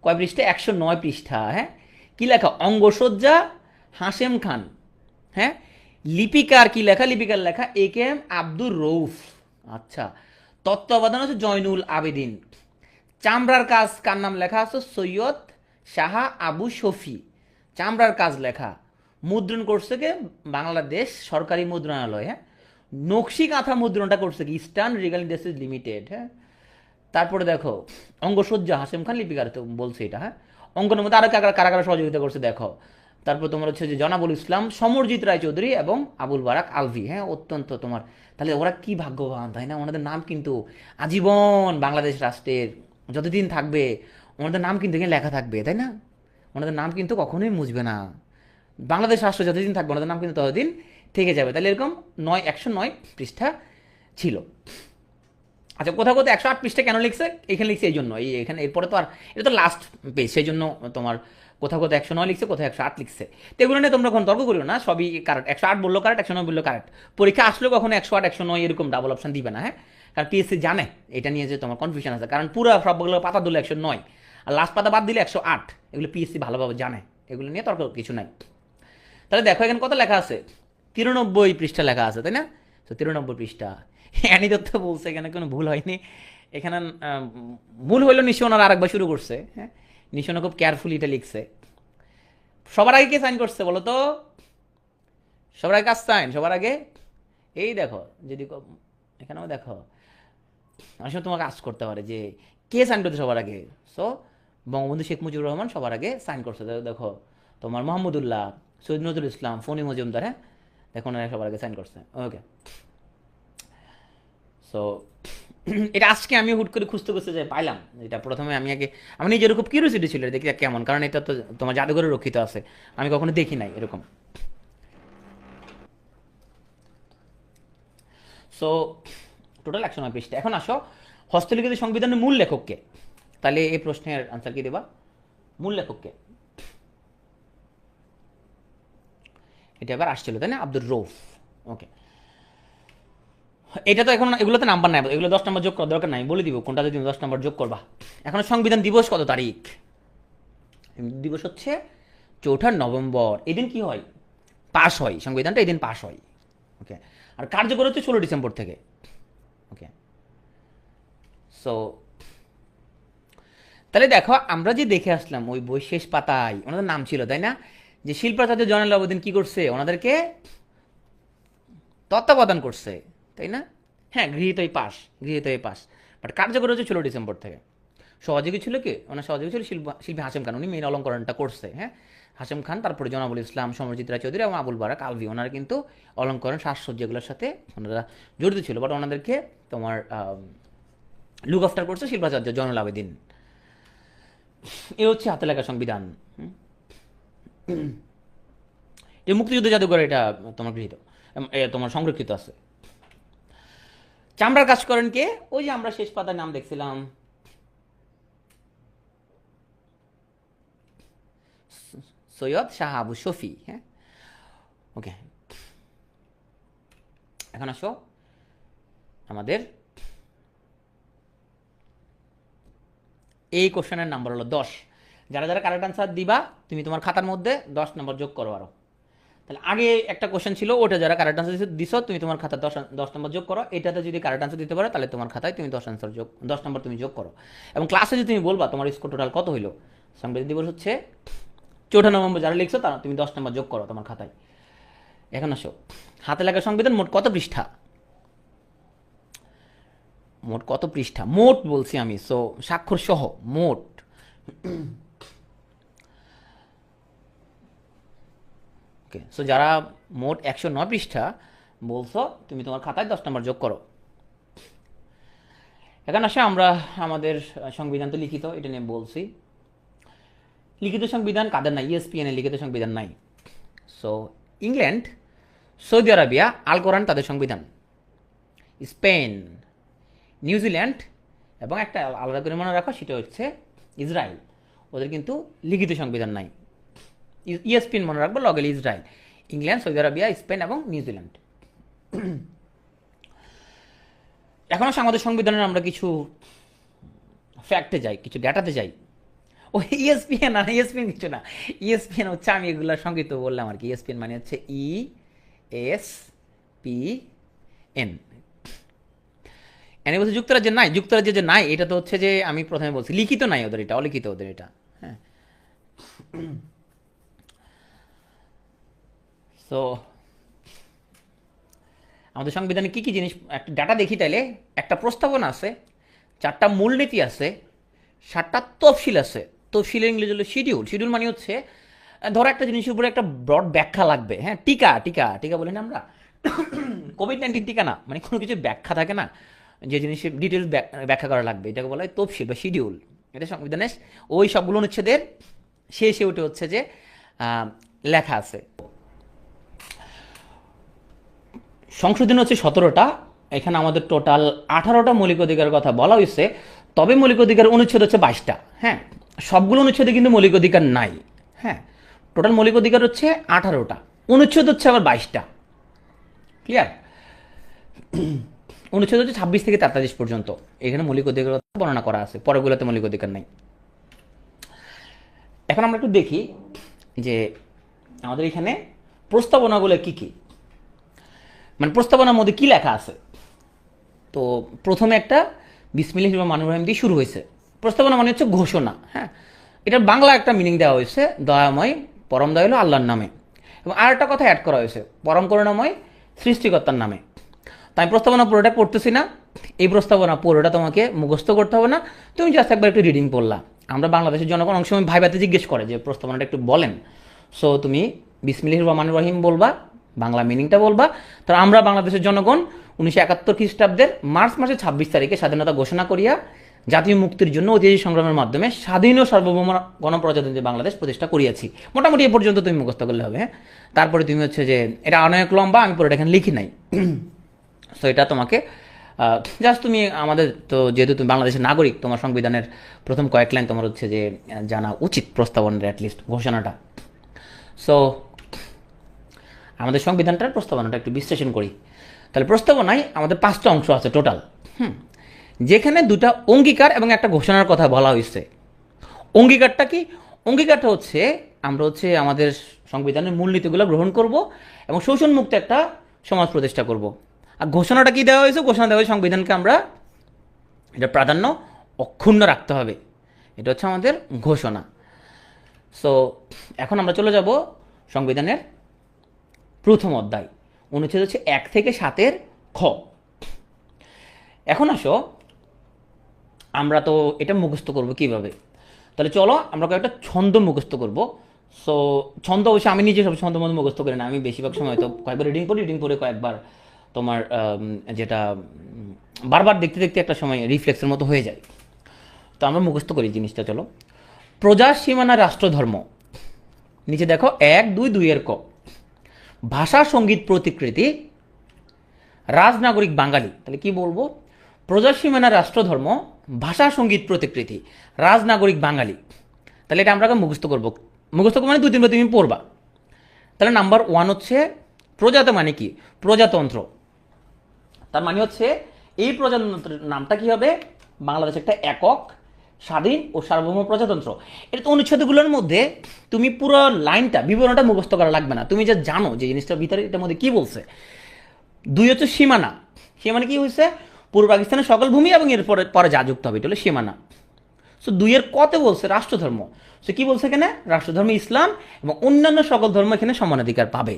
কয় পৃষ্ঠা? 109 পৃষ্ঠা। হ্যাঁ, কি লেখা? অঙ্গসজ্জা হাশেম খান। হ্যাঁ, লিপিকার কি লেখা? লিপিকার লেখা AK আব্দুর রৌফ। আচ্ছা, তত্ত্বাবধান হচ্ছে জয়নুল আবেদিন। চামড়ার কাজ কার নাম লেখা আছে? সৈয়দ শাহ আবু শফি। চামড়ার কাজ লেখা। মুদ্রণ করছে কে? বাংলাদেশ সরকারি মুদ্রণালয়। হ্যাঁ, নকশি কাঁথা মুদ্রণটা করছে কি? Eastern regal industries limited. হ্যাঁ, তারপরে দেখো অঙ্গসজ্জা হাসেম খান লিপিকার, তো বলছে এটা। হ্যাঁ, অঙ্কনের মধ্যে আরো কারা কারা কারা সহযোগিতা করছে দেখো। তারপর তোমার হচ্ছে যে জনাবুল ইসলাম, সমরজিৎ রায়চৌধুরী এবং আবুল বারাক আলভি। হ্যাঁ, অত্যন্ত তোমার, তাহলে ওরা কি ভাগ্যবান, তাই না? ওনাদের নাম কিন্তু আজীবন বাংলাদেশ রাষ্ট্রের যতদিন থাকবে ওনাদের নাম কিন্তু এখানে লেখা থাকবে, তাই না? ওনাদের নাম কিন্তু কখনোই মুছবে না। বাংলাদেশ রাষ্ট্র যতদিন থাকবে ওনাদের নাম কিন্তু ততদিন থেকে যাবে। তাহলে এরকম 109 পৃষ্ঠা ছিল। আচ্ছা, কোথাও কোথাও 108 পৃষ্ঠা কেন লিখছে? এখানে লিখছে এই জন্য, এই এখানে এরপরে তো আর, এটা তো লাস্ট পেজ, সেই জন্য তোমার কোথাও কোথাও 109 লিখছে, কোথাও 108 লিখছে। তো এগুলো নিয়ে তোমরা কোনো তর্ক করিও না, সবই কারেক্ট। 108 বললো কারেক্ট, 109 বললো কারেক্ট। পরীক্ষা আসলেও কখনো 108 109 এরকম ডাবল অপশন দিবে না। হ্যাঁ, কারণ পিএসসি জানে এটা নিয়ে যে তোমার কনফিউশন আছে, কারণ পুরো সবগুলো পাতা দিলে 109 আর লাস্ট পাতা বাদ দিলে 108, এগুলো পিএসসি ভালোভাবে জানে, এগুলো নিয়ে তর্ক কিছু নাই। তাহলে দেখো এখানে কত লেখা আছে? 93 পৃষ্ঠা লেখা আছে, তাই না? তো 93 পৃষ্ঠা। অ্যানি দত্ত বলছে এখানে কোনো ভুল হয়নি। এখানে ভুল হইলো, নিশ্চয় ওনারা আরেকবার শুরু করছে। হ্যাঁ, নিশ্চয় খুব কেয়ারফুলি এটা লিখছে। সবার আগে কে সাইন করছে বলো তো? সবার আগে কাজ সাইন, সবার আগে এই দেখো, যদি এখানেও দেখো অনেক সময় তোমাকে আজ করতে পারে যে কে সাইন করতে সবার আগে। সো বঙ্গবন্ধু শেখ মুজিবুর রহমান সবার আগে সাইন করছে। দেখো তোমার মোহাম্মদুল্লাহ, সৈয়দ নজরুল ইসলাম, ফণি মজুমদার, হ্যাঁ দেখো ওনারা সবার আগে সাইন করছে। ওকে, সো এটা আজকে আমি হুট করে খুঁজতে খুঁজতে যাই পাইলাম। এটা প্রথমে আমি নিজের খুব কিউরিওসিটি ছিল দেখি কেমন, কারণ এটা তো তোমার জাদুঘরে রক্ষিত আছে, আমি কখনো দেখি নাই এরকম। সো টোটাল 109 পৃষ্ঠা। এখন আসো, হস্তলিখিত সংবিধানের মূল লেখককে, তাহলে এই প্রশ্নের আনসার কি দেবা? মূল লেখককে এটা এবার আসছিল তাই না, আব্দুর রৌফ। ওকে, এটা তো এখন এগুলোতে নাম্বার নাই, এগুলো 10 নম্বর যোগ করার দরকার নাই, বলে দিব কোনটাতে তুমি 10 নম্বর যোগ করবা। এখন সংবিধান দিবস কত তারিখ? দিবস হচ্ছে 4 নভেম্বর। এদিন কি হয়? পাস হয় সংবিধানটা, এদিন পাস হয়। ওকে, আর কার্যকর হচ্ছে 16 ডিসেম্বর থেকে। ওকে, সো তাহলে দেখো আমরা যে দেখে আসলাম ওই বই শেষ পাতায় ওনাদের নাম ছিল তাই না, যে শিল্পাচার্য জয়নুল আবেদিন কি করছে, ওনাদেরকে তত্ত্বাবধান করছে তাই না। হ্যাঁ, গৃহীতই পাস, বাট কার্যকর হচ্ছে 16 ডিসেম্বর থেকে। সহযোগী ছিল কি, ওনার সহযোগী ছিল শিল্পী হাশেম খান, উনি মেন অলঙ্করণটা করছে। হ্যাঁ, হাশেম খান, তারপরে জনাবুল ইসলাম, সমরজিৎ রায় চৌধুরী এবং আবুল বারাক আলভি, ওনারা কিন্তু অলঙ্করণ সাজসজ্জাগুলোর সাথে ওনারা জড়িত ছিল, বাট ওনাদেরকে তোমার লুক আফটার করছে শিল্পাচার্য জয়নুল আবেদিন। এ হচ্ছে হাতে লেখা সংবিধান। এই মুক্তিযুদ্ধ জাদুঘরে এটা তোমার গৃহীত, তোমার সংরক্ষিত আছে। চামড়ার কাজ করেন কে? ওই যে আমরা শেষ পাতার নাম দেখছিলাম, সৈয়দ শাহ আবু শফি। হ্যাঁ, ওকে, এখন আসো আমাদের এই কোশ্চেনের নাম্বার হলো 10। যারা যারা কারেক্ট আনসার দিবা তুমি তোমার খাতার মধ্যে 10 নম্বর যোগ করো আরো। তাহলে আগে একটা কোশ্চেন ছিল, ওটা যারা কারেক্ট আনসার দিছো তুমি তোমার খাতা 10 নম্বর যোগ করো। এটাতে যদি কারেক্ট আনসার দিতে পারো তাহলে তোমার খাতায় তুমি 10 নম্বর তুমি যোগ করো। এবং ক্লাসে যদি তুমি বলবা তোমার স্কোর টোটাল কত হইলো। সংবিধান দিবস হচ্ছে 4 নভেম্বর, যারা লিখছো তারা তুমি 10 নম্বর যোগ করো তোমার খাতায়। এখন আসো, হাতে লেখা সংবিধান মোট কত পৃষ্ঠা? মোট কত পৃষ্ঠা? মোট বলছি আমি, সো স্বাক্ষর সহ মোট। ওকে, সো যারা মোট 109 পৃষ্ঠা বলছো তুমি তোমার খাতায় 10 নম্বর যোগ করো। এখন আসে আমরা আমাদের সংবিধান তো লিখিত, এটা নিয়ে বলছি। লিখিত সংবিধান কাদের নাই? ইএসপিএন এর লিখিত সংবিধান নাই। সো ইংল্যান্ড, সৌদি আরবিয়া, আল কোরআন তাদের সংবিধান। স্পেন, নিউজিল্যান্ড এবং একটা আলাদা করে মনে রাখো সেটা হচ্ছে ইসরায়েল, ওদের কিন্তু লিখিত সংবিধান নাই। ইএসপিএন মনে রাখবো, লগেল Israel, England, Saudi Arabia, Spain এবং নিউজিল্যান্ড। এখন আসলে আমাদের সংবিধানের আমরা কিছু ফ্যাক্টে যাই, কিছু ডেটাতে যাই। ও ইএসপিএন না, ইএসপিএন কিছু না, ইএসপিএন হচ্ছে আমি এগুলোর সংক্ষিপ্ত বললাম আর কি। ইএসপিএন মানে হচ্ছে ESPN। এনে বলছে যুক্তরাজ্যে নাই, যুক্তরাজ্যে যে নাই এটা তো হচ্ছে যে আমি প্রথমে বলছি লিখিত নাই ওদের, এটা অলিখিত ওদের এটা। হ্যাঁ, সো আমাদের সংবিধানে কী কী জিনিস একটা ডাটা দেখি তাইলে। একটা প্রস্তাবনা আছে, 4টা মূলনীতি আছে, 7টা তফসিল আছে। তফসিলের ইংরেজি হলো শিডিউল। শিডিউল মানে হচ্ছে ধরো একটা জিনিসের উপরে একটা ব্রড ব্যাখ্যা লাগবে। হ্যাঁ, টিকা টিকা টিকা বলি না আমরা, কোভিড-19 টিকা না, মানে কোনো কিছু ব্যাখ্যা থাকে না, যে জিনিসের ডিটেলস ব্যাখ্যা করা লাগবে, এটাকে বলা হয় তফসিল বা শিডিউল। এটা সংবিধানে ওই সবগুলো অনুচ্ছেদের শেষে ওটা হচ্ছে যে লেখা আছে। সংশোধন হচ্ছে 17টা। এখানে আমাদের টোটাল 18টা মৌলিক অধিকারের কথা বলা হয়েছে, তবে মৌলিক অধিকার অনুচ্ছেদ হচ্ছে 22টা। হ্যাঁ, সবগুলো অনুচ্ছেদে কিন্তু মৌলিক অধিকার নাই। হ্যাঁ, টোটাল মৌলিক অধিকার হচ্ছে 18টা, অনুচ্ছেদ হচ্ছে আবার 22টা। ক্লিয়ার? অনুচ্ছেদ হচ্ছে 26 থেকে 43 পর্যন্ত। এখানে মৌলিক অধিকার বর্ণনা করা আছে, পরেরগুলোতে মৌলিক অধিকার নাই। এখন আমরা একটু দেখি যে আমাদের এখানে প্রস্তাবনাগুলো কি কি, মানে প্রস্তাবনার মধ্যে কি লেখা আছে। তো প্রথমে একটা বিসমিল্লাহির রহমানির রহিম দিয়ে শুরু হয়েছে। প্রস্তাবনা মানে হচ্ছে ঘোষণা। হ্যাঁ, এটার বাংলা একটা মিনিং দেওয়া হয়েছে, দয়াময় পরম দয়ালু আল্লাহর নামে, এবং আর একটা কথা অ্যাড করা হয়েছে, পরম করুণাময় সৃষ্টিকর্তার নামে। তাই প্রস্তাবনা পুরোটা পড়তেছি না, এই প্রস্তাবনা পুরোটা তোমাকে মুখস্থ করতে হবে না, তুমি জাস্ট একবার একটু রিডিং পড়লা। আমরা বাংলাদেশের জনগণ অনেক সময় ভাইভাতে জিজ্ঞেস করে যে প্রস্তাবনাটা একটু বলেন। সো তুমি বিসমিল্লাহির রহমানির রহিম বলবা, বাংলা মিনিংটা বলবা। তো আমরা বাংলাদেশের জনগণ 1971 খ্রিস্টাব্দের মার্চ মাসের 26 তারিখে স্বাধীনতা ঘোষণা করিয়া জাতীয় মুক্তির জন্য ঐতিহাসিক সংগ্রামের মাধ্যমে স্বাধীন ও সার্বভৌম গণপ্রজাতন্ত্রী বাংলাদেশ প্রতিষ্ঠা করিয়াছি। মোটামুটি এ পর্যন্ত তুমি মুখস্থ করলে হবে, হ্যাঁ। তারপরে তুমি হচ্ছে যে এটা অনেক লম্বা, আমি পুরোটা এখানে লিখি নাই। সো এটা তোমাকে জাস্ট তুমি আমাদের তো যেহেতু তুমি বাংলাদেশের নাগরিক, তোমার সংবিধানের প্রথম কয়েক লাইন তোমার হচ্ছে যে জানা উচিত, প্রস্তাবনার অ্যাটলিস্ট ঘোষণাটা। সো আমাদের সংবিধানটার প্রস্তাবনাটা একটু বিশ্লেষণ করি। তাহলে প্রস্তাবনায় আমাদের 5টা অংশ আছে টোটাল, যেখানে 2টা অঙ্গীকার এবং একটা ঘোষণার কথা বলা হয়েছে। অঙ্গীকারটা কি? অঙ্গীকারটা হচ্ছে আমরা হচ্ছে আমাদের সংবিধানের মূলনীতিগুলো গ্রহণ করব এবং শোষণমুক্ত একটা সমাজ প্রতিষ্ঠা করব। আর ঘোষণাটা কি দেওয়া হয়েছে? ঘোষণা দেওয়া হয়েছে সংবিধানকে আমরা এটা প্রাধান্য অক্ষুণ্ণ রাখতে হবে, এটা হচ্ছে আমাদের ঘোষণা। সো এখন আমরা চলে যাব সংবিধানের প্রথম অধ্যায়, অনুচ্ছেদ হচ্ছে 1 থেকে 7 খ। এখন আসো আমরা তো এটা মুখস্থ করব কিভাবে? তাহলে চলো আমরা কয়েকটা ছন্দ মুখস্থ করব। সো ছন্দ অবশ্যই আমি নিজে সব ছন্দ মতো মুখস্থ করি না, আমি বেশিরভাগ সময় তো কয়েকবার রিডিং করে কয়েকবার তোমার যেটা বারবার দেখতে দেখতে একটা সময় রিফ্লেক্সের মতো হয়ে যায়। তো আমরা মুখস্থ করি জিনিসটা। চলো, প্রজার সীমানা রাষ্ট্রধর্ম, নিচে দেখো 1, 2, 2 এর ক। ভাষা সঙ্গীত প্রতিকৃতি রাজনাগরিক বাঙালি। তাহলে কি বলবো? প্রজার সীমানা রাষ্ট্রধর্ম, ভাষা সঙ্গীত প্রতিকৃতি রাজনাগরিক বাঙালি। তাহলে এটা আমরা মুখস্থ করবো। মুখস্থ মানে 2-3 বার তুমি পড়বা। তাহলে নাম্বার 1 হচ্ছে প্রজাত মানে কি? প্রজাতন্ত্র। তার মানে হচ্ছে এই প্রজাতন্ত্রের নামটা কি হবে? বাংলাদেশ একটা একক স্বাধীন ও সার্বভৌম প্রজাতন্ত্র। এটা তো অনুচ্ছেদগুলোর মধ্যে তুমি পুরো লাইনটা বিবরণটা মুখস্থ করা লাগবে না, তুমি যা জানো যে জিনিসটার ভিতরে এটার মধ্যে কি বলছে। 2 হচ্ছে সীমানা। সীমানা কি হয়েছে? পূর্ব পাকিস্তানের সকল ভূমি এবং এর পরে যা যুক্ত হবে এটা হলো সীমানা। সো 2 এর কতে বলছে? রাষ্ট্রধর্ম। সো কি বলছে এখানে? রাষ্ট্রধর্ম ইসলাম এবং অন্যান্য সকল ধর্ম এখানে সমানাধিকার পাবে।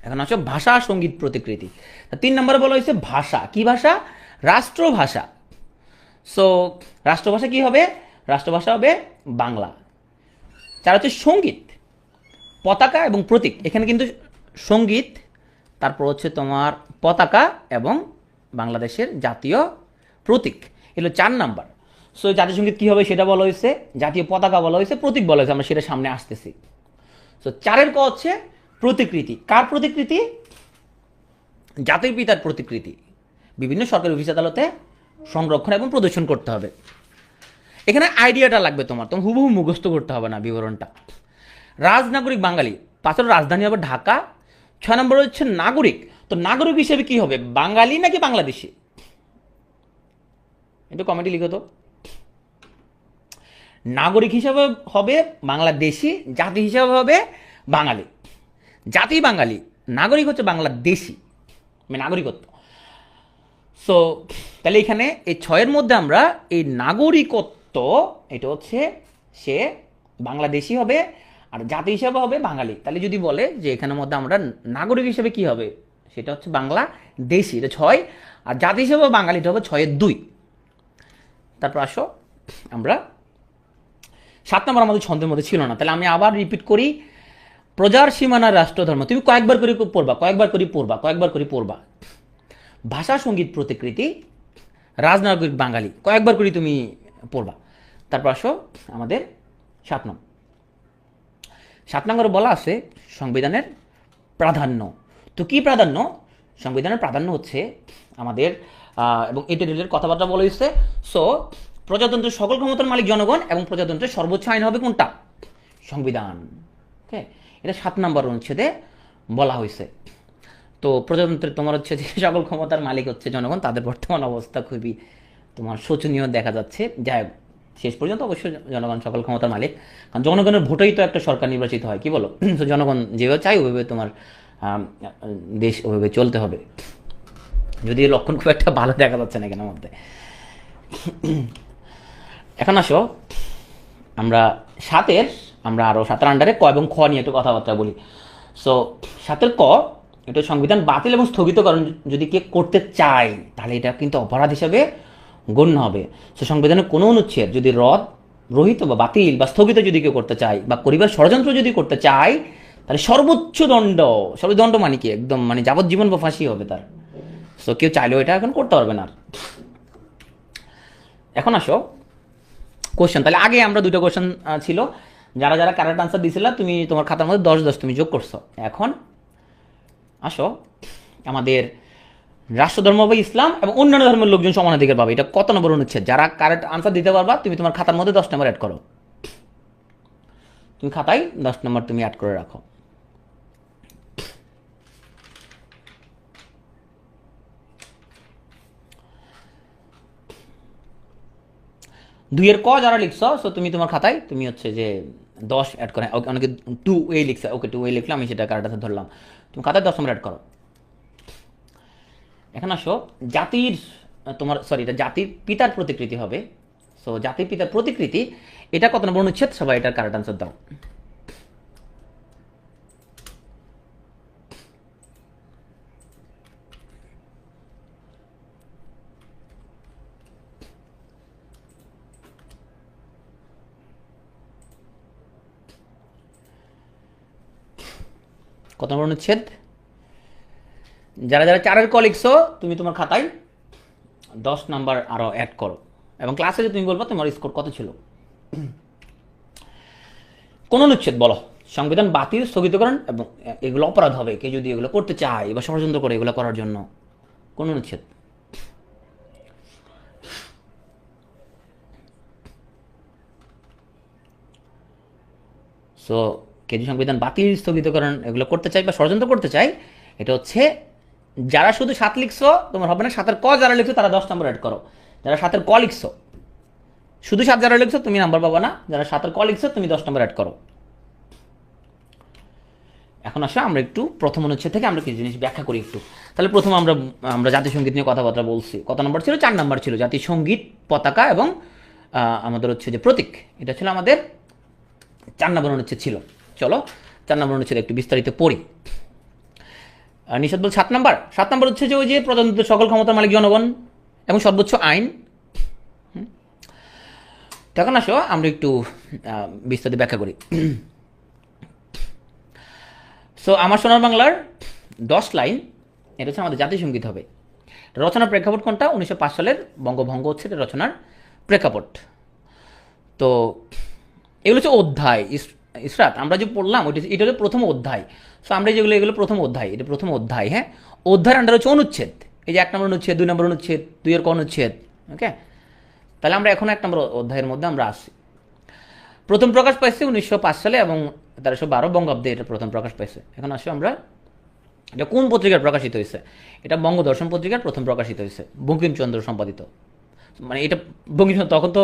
এখন আসো ভাষা সঙ্গীত প্রতিকৃতি। 3 নম্বরে বলা হয়েছে ভাষা। কি ভাষা? রাষ্ট্রভাষা। সো রাষ্ট্রভাষা কি হবে? রাষ্ট্রভাষা হবে বাংলা। 4 হচ্ছে সঙ্গীত, পতাকা এবং প্রতীক। এখানে কিন্তু সঙ্গীত, তারপর হচ্ছে তোমার পতাকা এবং বাংলাদেশের জাতীয় প্রতীক, এগুলো 4 নাম্বার। সো জাতীয় সঙ্গীত কী হবে সেটা বলা হয়েছে, জাতীয় পতাকা বলা হয়েছে, প্রতীক বলা হয়েছে, আমরা সেটা সামনে আসতেছি। সো 4 ক হচ্ছে প্রতিকৃতি। কার প্রতিকৃতি? জাতির পিতার প্রতিকৃতি। বিভিন্ন সরকারি অফিস আদালতে সংরক্ষণ এবং প্রদর্শন করতে হবে। এখানে আইডিয়াটা লাগবে তোমার, তোমার হুবহু মুখস্থ করতে হবে না বিবরণটা। রাজনাগরিক বাঙালি, 5 রাজধানী হবে ঢাকা। 6 নম্বর হচ্ছে নাগরিক। তো নাগরিক হিসেবে কি হবে? বাঙালি নাকি বাংলাদেশি? একটু কমেন্টে লিখো তো। নাগরিক হিসাবে হবে বাংলাদেশি, জাতি হিসাবে হবে বাঙালি। জাতি বাঙালি, নাগরিক হচ্ছে বাংলাদেশি, মানে নাগরিকত্ব। সো তাহলে এখানে এই 6 মধ্যে আমরা এই নাগরিকত্ব, এটা হচ্ছে সে বাংলাদেশি হবে আর জাতি হিসাবে হবে বাঙালি। তাহলে যদি বলে যে এখানের মধ্যে আমরা নাগরিক হিসেবে কি হবে, সেটা হচ্ছে বাংলাদেশি, এটা 6। আর জাতি হিসাবে বাঙালিটা হবে 6 এর 2। তারপর আসো আমরা 7 নম্বর আমাদের ছন্দের মধ্যে ছিল না, তাহলে আমি আবার রিপিট করি। প্রজার সীমানা রাষ্ট্রধর্ম, তুমি কয়েকবার করে পড়বা, কয়েকবার করে পড়বা। ভাষা সঙ্গীত প্রতিকৃতি রাজনাগরিক বাঙালি, কয়েকবার করে তুমি পড়বা। তারপর আসো আমাদের 7 নম্বরে বলা আছে সংবিধানের প্রাধান্য। তো কি প্রাধান্য? সংবিধানের প্রাধান্য হচ্ছে আমাদের এবং এটা রিলেটেড কথাবার্তা বলা হয়েছে। সো প্রজাতন্ত্রের সকল ক্ষমতার মালিক জনগণ এবং প্রজাতন্ত্রের সর্বোচ্চ আইন হবে কোনটা? সংবিধান। ওকে, এটা 7 নম্বর অনুচ্ছেদে বলা হয়েছে। তো প্রজাতন্ত্রের তোমার হচ্ছে যে সকল ক্ষমতার মালিক হচ্ছে জনগণ, তাদের বর্তমান অবস্থা খুবই তোমার শোচনীয় দেখা যাচ্ছে। যাই হোক, শেষ পর্যন্ত অবশ্যই জনগণ সকল ক্ষমতার মালিক, কারণ জনগণের ভোটেই তো একটা সরকার নির্বাচিত হয়, কি বলো? তো জনগণ যেভাবে চাই ওইভাবে তোমার দেশ ওইভাবে চলতে হবে, যদি লক্ষণ খুব একটা ভালো দেখা যাচ্ছে না এখানের মধ্যে। এখন আসো আমরা 7 আমরা আরও 7 আন্ডারে ক এবং খ নিয়ে একটু কথাবার্তা বলি। সো 7 ক, এটা সংবিধান বাতিল এবং স্থগিতকরণ যদি কে করতে চায় তাহলে এটা কিন্তু অপরাধ হিসাবে গণ্য হবে। সো সংবিধানের কোনো অনুচ্ছেদ যদি রহিত বা বাতিল বা স্থগিত যদি কেউ করতে চায় বা করিবার ষড়যন্ত্র যদি করতে চায়, তাহলে সর্বোচ্চ দণ্ড মানে কি, একদম মানে যাবজ্জীবন বা ফাঁসি হবে তার। সো কেউ চাইলেও এটা এখন করতে পারবে না। এখন আসো কোশ্চেন। তাহলে আগে আমরা দুটো কোশ্চেন ছিল, যারা যারা কারেক্ট আনসার দিয়েছিল তুমি তোমার খাতার মধ্যে 10 তুমি যোগ করছো। এখন আসো আমাদের রাষ্ট্রধর্ম বা ইসলাম এবং অন্যান্য ধর্মের লোকজন সমান অধিকার পাবে, এটা কত নম্বর অনুচ্ছেদ? যারা কারেক্ট আনসার দিতে পারবা তুমি তোমার খাতার মধ্যে 10 নম্বর অ্যাড করো। তুমি খাতায় 10 নম্বর তুমি অ্যাড করে রাখো। দুইয়ের ক যারা লিখছো, সো তুমি তোমার খাতায় তুমি হচ্ছে যে 10 অ্যাড করে, অনেকে 2A লিখছে, ওকে 2A লিখলাম, আমি সেটা কারেক্ট আনসার ধরলাম। তুমি খাতায় 10 নম্বর অ্যাড করো। এখন আসো জাতির, এটা জাতির পিতার প্রতিকৃতি হবে। সো জাতির পিতার প্রতিকৃতি, এটা কত নম্বর অনুচ্ছেদ? সবাই এটার কারেক্ট আনসার দাও। কত নম্বর অনুচ্ছেদ? যারা যারা 4-এর ক লিখছো তুমি তোমার খাতায় 10 নাম্বার আরও অ্যাড করো, এবং ক্লাসে যে তুমি বলবো তোমার স্কোর কত ছিল। কোন অনুচ্ছেদ বলো সংবিধান বাতিল, স্থগিতকরণ এবং এগুলো অপরাধ হবে কে যদি এগুলো করতে চায় বা ষড়যন্ত্র করে এগুলো করার জন্য? কোন অনুচ্ছেদ? সো কে যদি সংবিধান বাতিল, স্থগিতকরণ এগুলো করতে চায় বা ষড়যন্ত্র করতে চায়, এটা হচ্ছে যারা শুধু 7 লিখছো তোমার হবে না, 7-এর ক যারা লিখছো তারা 10 নম্বর অ্যাড করো। যারা 7-এর ক লিখছো, শুধু 7 যারা লিখছো তুমি নাম্বার পাবা না, যারা 7-এর ক লিখছো তুমি 10 নম্বর অ্যাড করো। এখন আসো আমরা একটু প্রথম অনুচ্ছেদ থেকে আমরা কিছু জিনিস ব্যাখ্যা করি একটু। তাহলে প্রথম আমরা জাতীয় সঙ্গীত নিয়ে কথাবার্তা বলছি। কত নম্বর ছিল? 4 নম্বর ছিল জাতীয় সঙ্গীত, পতাকা এবং আমাদের হচ্ছে যে প্রতীক, এটা ছিল আমাদের 4 নম্বর অনুচ্ছেদ ছিল। চলো 4 নম্বর অনুচ্ছেদ একটু বিস্তারিত পড়ি। নিষেধ বল 7 নম্বর। 7 নম্বর হচ্ছে যে ওই যে প্রজাতন্ত্রের সকল ক্ষমতার মালিক জনগণ এবং সর্বোচ্চ আইন। তখন আসো আমরা একটু বিস্তারিত ব্যাখ্যা করি। সো আমার সোনার বাংলার 10 লাইন, এটা হচ্ছে আমাদের জাতীয় সঙ্গীত হবে। রচনার প্রেক্ষাপট কোনটা? 1905 সালের বঙ্গভঙ্গ হচ্ছে এটা রচনার প্রেক্ষাপট। তো এগুলো হচ্ছে অধ্যায়। ইসরাত আমরা যে পড়লাম এটা হচ্ছে প্রথম অধ্যায়। সো আমরা যেগুলো এগুলো প্রথম অধ্যায়, এটা প্রথম অধ্যায়। হ্যাঁ, অধ্যায়ের আন্ডার হচ্ছে অনুচ্ছেদ, এই যে 1 নম্বর অনুচ্ছেদ, 2 নম্বর অনুচ্ছেদ, 2-এর ক অনুচ্ছেদ। ওকে, তাহলে আমরা এখন 1 নম্বর অধ্যায়ের মধ্যে আমরা আসি। প্রথম প্রকাশ পাইছে 1905 সালে এবং 1312 বঙ্গাব্দে এটা প্রথম প্রকাশ পাইছে। এখন আসো আমরা, এটা কোন পত্রিকার প্রকাশিত হয়েছে? এটা বঙ্গদর্শন পত্রিকার প্রথম প্রকাশিত হয়েছে, বঙ্কিমচন্দ্র সম্পাদিত। মানে এটা বঙ্কিমচন্দ্র তখন তো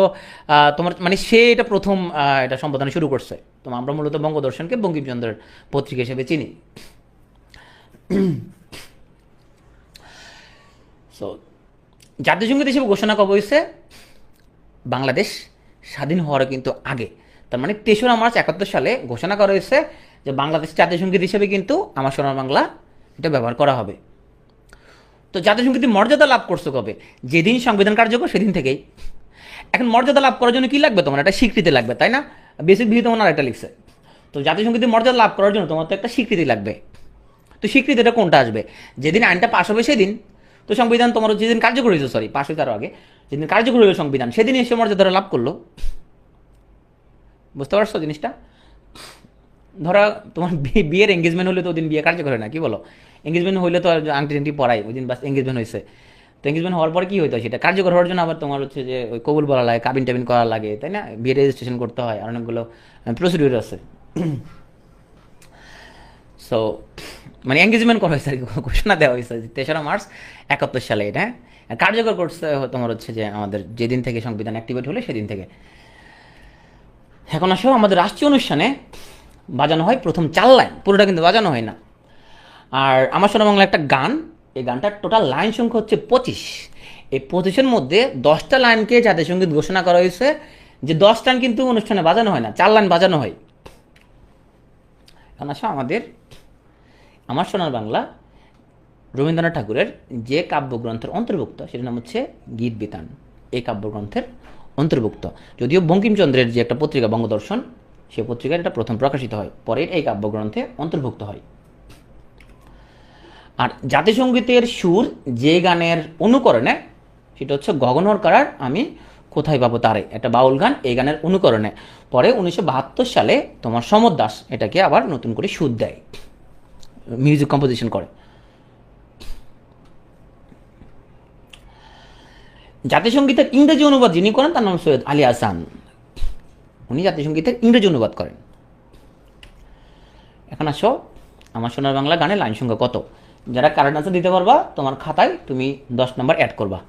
তোমার মানে সে এটা প্রথম এটা সম্পাদনা শুরু করছে। তো আমরা মূলত বঙ্গদর্শনকে বঙ্কিমচন্দ্রের পত্রিকা হিসেবে চিনি। সো জাতীয় সঙ্গীত হিসেবে ঘোষণা করা হয়েছে বাংলাদেশ স্বাধীন হওয়ার কিন্তু আগে, তার মানে 3রা মার্চ 71 সালে ঘোষণা করা হয়েছে যে বাংলাদেশ জাতীয় সঙ্গীত হিসেবে কিন্তু আমার সোনার বাংলা এটা ব্যবহার করা হবে। তো জাতীয় সঙ্গীতের মর্যাদা লাভ করছো কবে? যেদিন সংবিধান কার্যকর সেদিন থেকেই। এখন মর্যাদা লাভ করার জন্য কি লাগবে? তোমার একটা স্বীকৃতি লাগবে, তাই না? বেসিক বিধি তোমার আরেকটা লিখছে। তো জাতীয় সঙ্গীতের মর্যাদা লাভ করার জন্য তোমার তো একটা স্বীকৃতি লাগবে। তো স্বীকৃতিটা কোনটা আসবে? যেদিন আইনটা পাশ হবে সেদিন। তো সংবিধান তোমার যেদিন কার্যকর হয়েছে, পাশ হয়ে তার আগে যেদিন কার্যকর হলো সংবিধান, সেদিন এসে মর্যাদাটা লাভ করলো। বুঝতে পারছো জিনিসটা? ধরো তোমার বিয়ের এঙ্গেজমেন্ট হলে তো ওই দিন বিয়ে কার্যকর হয় না, কি বলো? এঙ্গেজমেন্ট হইলে তো আংটি টাংটি পড়াই, ওই দিন বাস এঙ্গেজমেন্ট হয়েছে। তো এঙ্গেজমেন্ট হওয়ার পরে কি হইতো? সেটা কার্যকর হওয়ার জন্য আবার তোমার হচ্ছে যে ওই কবুল বলা লাগে, কাবিন টাবিন করা লাগে, তাই না? বিয়ে রেজিস্ট্রেশন করতে হয়, আর অনেকগুলো প্রসিডিউর আছে। সো মানে এঙ্গেজমেন্ট করা হয়েছে আর কি, ঘোষণা দেওয়া হয়েছে 3রা মার্চ 71 সালে। এটা কার্যকর করছে তোমার হচ্ছে যে আমাদের যেদিন থেকে সংবিধান অ্যাক্টিভেট হলে সেদিন থেকে। এখন আসো আমাদের রাষ্ট্রীয় অনুষ্ঠানে বাজানো হয় প্রথম 4 লাইন, পুরোটা কিন্তু বাজানো হয় না। আর আমার সোনার বাংলা একটা গান, এই গানটার টোটাল লাইন সংখ্যা হচ্ছে 25। এই 25-এর মধ্যে 10টা লাইনকে জাতীয় সঙ্গীত ঘোষণা করা হয়েছে, যে 10 লাইন কিন্তু অনুষ্ঠানে বাজানো হয় না, 4 লাইন বাজানো হয়। এখন আসো আমাদের আমার সোনার বাংলা রবীন্দ্রনাথ ঠাকুরের যে কাব্যগ্রন্থের অন্তর্ভুক্ত সেটার নাম হচ্ছে গীত বিতান। এই কাব্যগ্রন্থের অন্তর্ভুক্ত। যদিও বঙ্কিমচন্দ্রের যে একটা পত্রিকা বঙ্গদর্শন, সেই পত্রিকায় এটা প্রথম প্রকাশিত হয়, পরে এই কাব্যগ্রন্থে অন্তর্ভুক্ত হয়। আর জাতিসংগীতের সুর যে গানের অনুকরণে, সেটা হচ্ছে গগনর কারার আমি কোথায় পাবো তারে, একটা বাউল গান, এই গানের অনুকরণে পরে 1972 সালে তোমার সমর দাস এটাকে আবার নতুন করে সুর দেয়, মিউজিক কম্পোজিশন করে। জাতিসংগীতের ইংরেজি অনুবাদ যিনি করেন তার নাম সৈয়দ আলী আহসান, উনি জাতিসংগীতের ইংরেজি অনুবাদ করেন। এখন আসো আমার সোনার বাংলা গানে লাইন সংখ্যা কত। যারা কারেন্ট আনসার দিতে পারবা তোমার খাতায় তুমি 10 নম্বর অ্যাড করবা।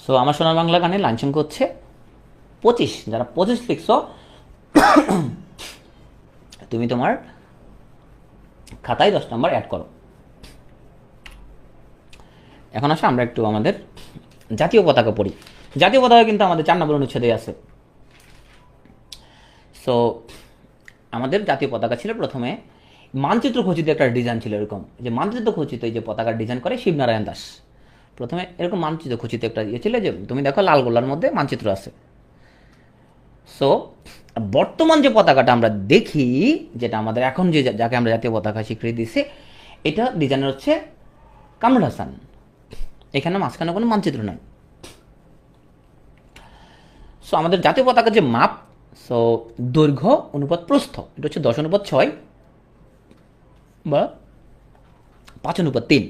সো আমার সোনার বাংলা গানে লাইন সংখ্যা হচ্ছে 25। যারা 25 লিখছ তুমি তোমার খাতায় 10 নম্বর অ্যাড করো। এখন আসো আমরা একটু আমাদের জাতীয় পতাকা পড়ি। জাতীয় পতাকা কিন্তু আমাদের 4 নম্বর অনুচ্ছেদে আছে। সো আমাদের জাতীয় পতাকা ছিল প্রথমে মানচিত্র খচিত একটা ডিজাইন ছিল, এরকম যে মানচিত্র খচিত এই যে পতাকার ডিজাইন করে শিবনারায়ণ দাস। প্রথমে এরকম মানচিত্র খচিত একটা ইয়ে ছিল, যে তুমি দেখো লাল গোলার মধ্যে মানচিত্র আছে। সো বর্তমান যে পতাকাটা আমরা দেখি, যেটা আমাদের এখন যে যাকে আমরা জাতীয় পতাকা স্বীকৃতি দিচ্ছি, এটা ডিজাইনার হচ্ছে কামরুল হাসান। এখানে মাঝখানে কোনো মানচিত্র নাই। সো আমাদের জাতীয় পতাকার যে মাপ, সো দৈর্ঘ্য অনুপাত প্রস্থ, এটা হচ্ছে 10:6 বা 5:3।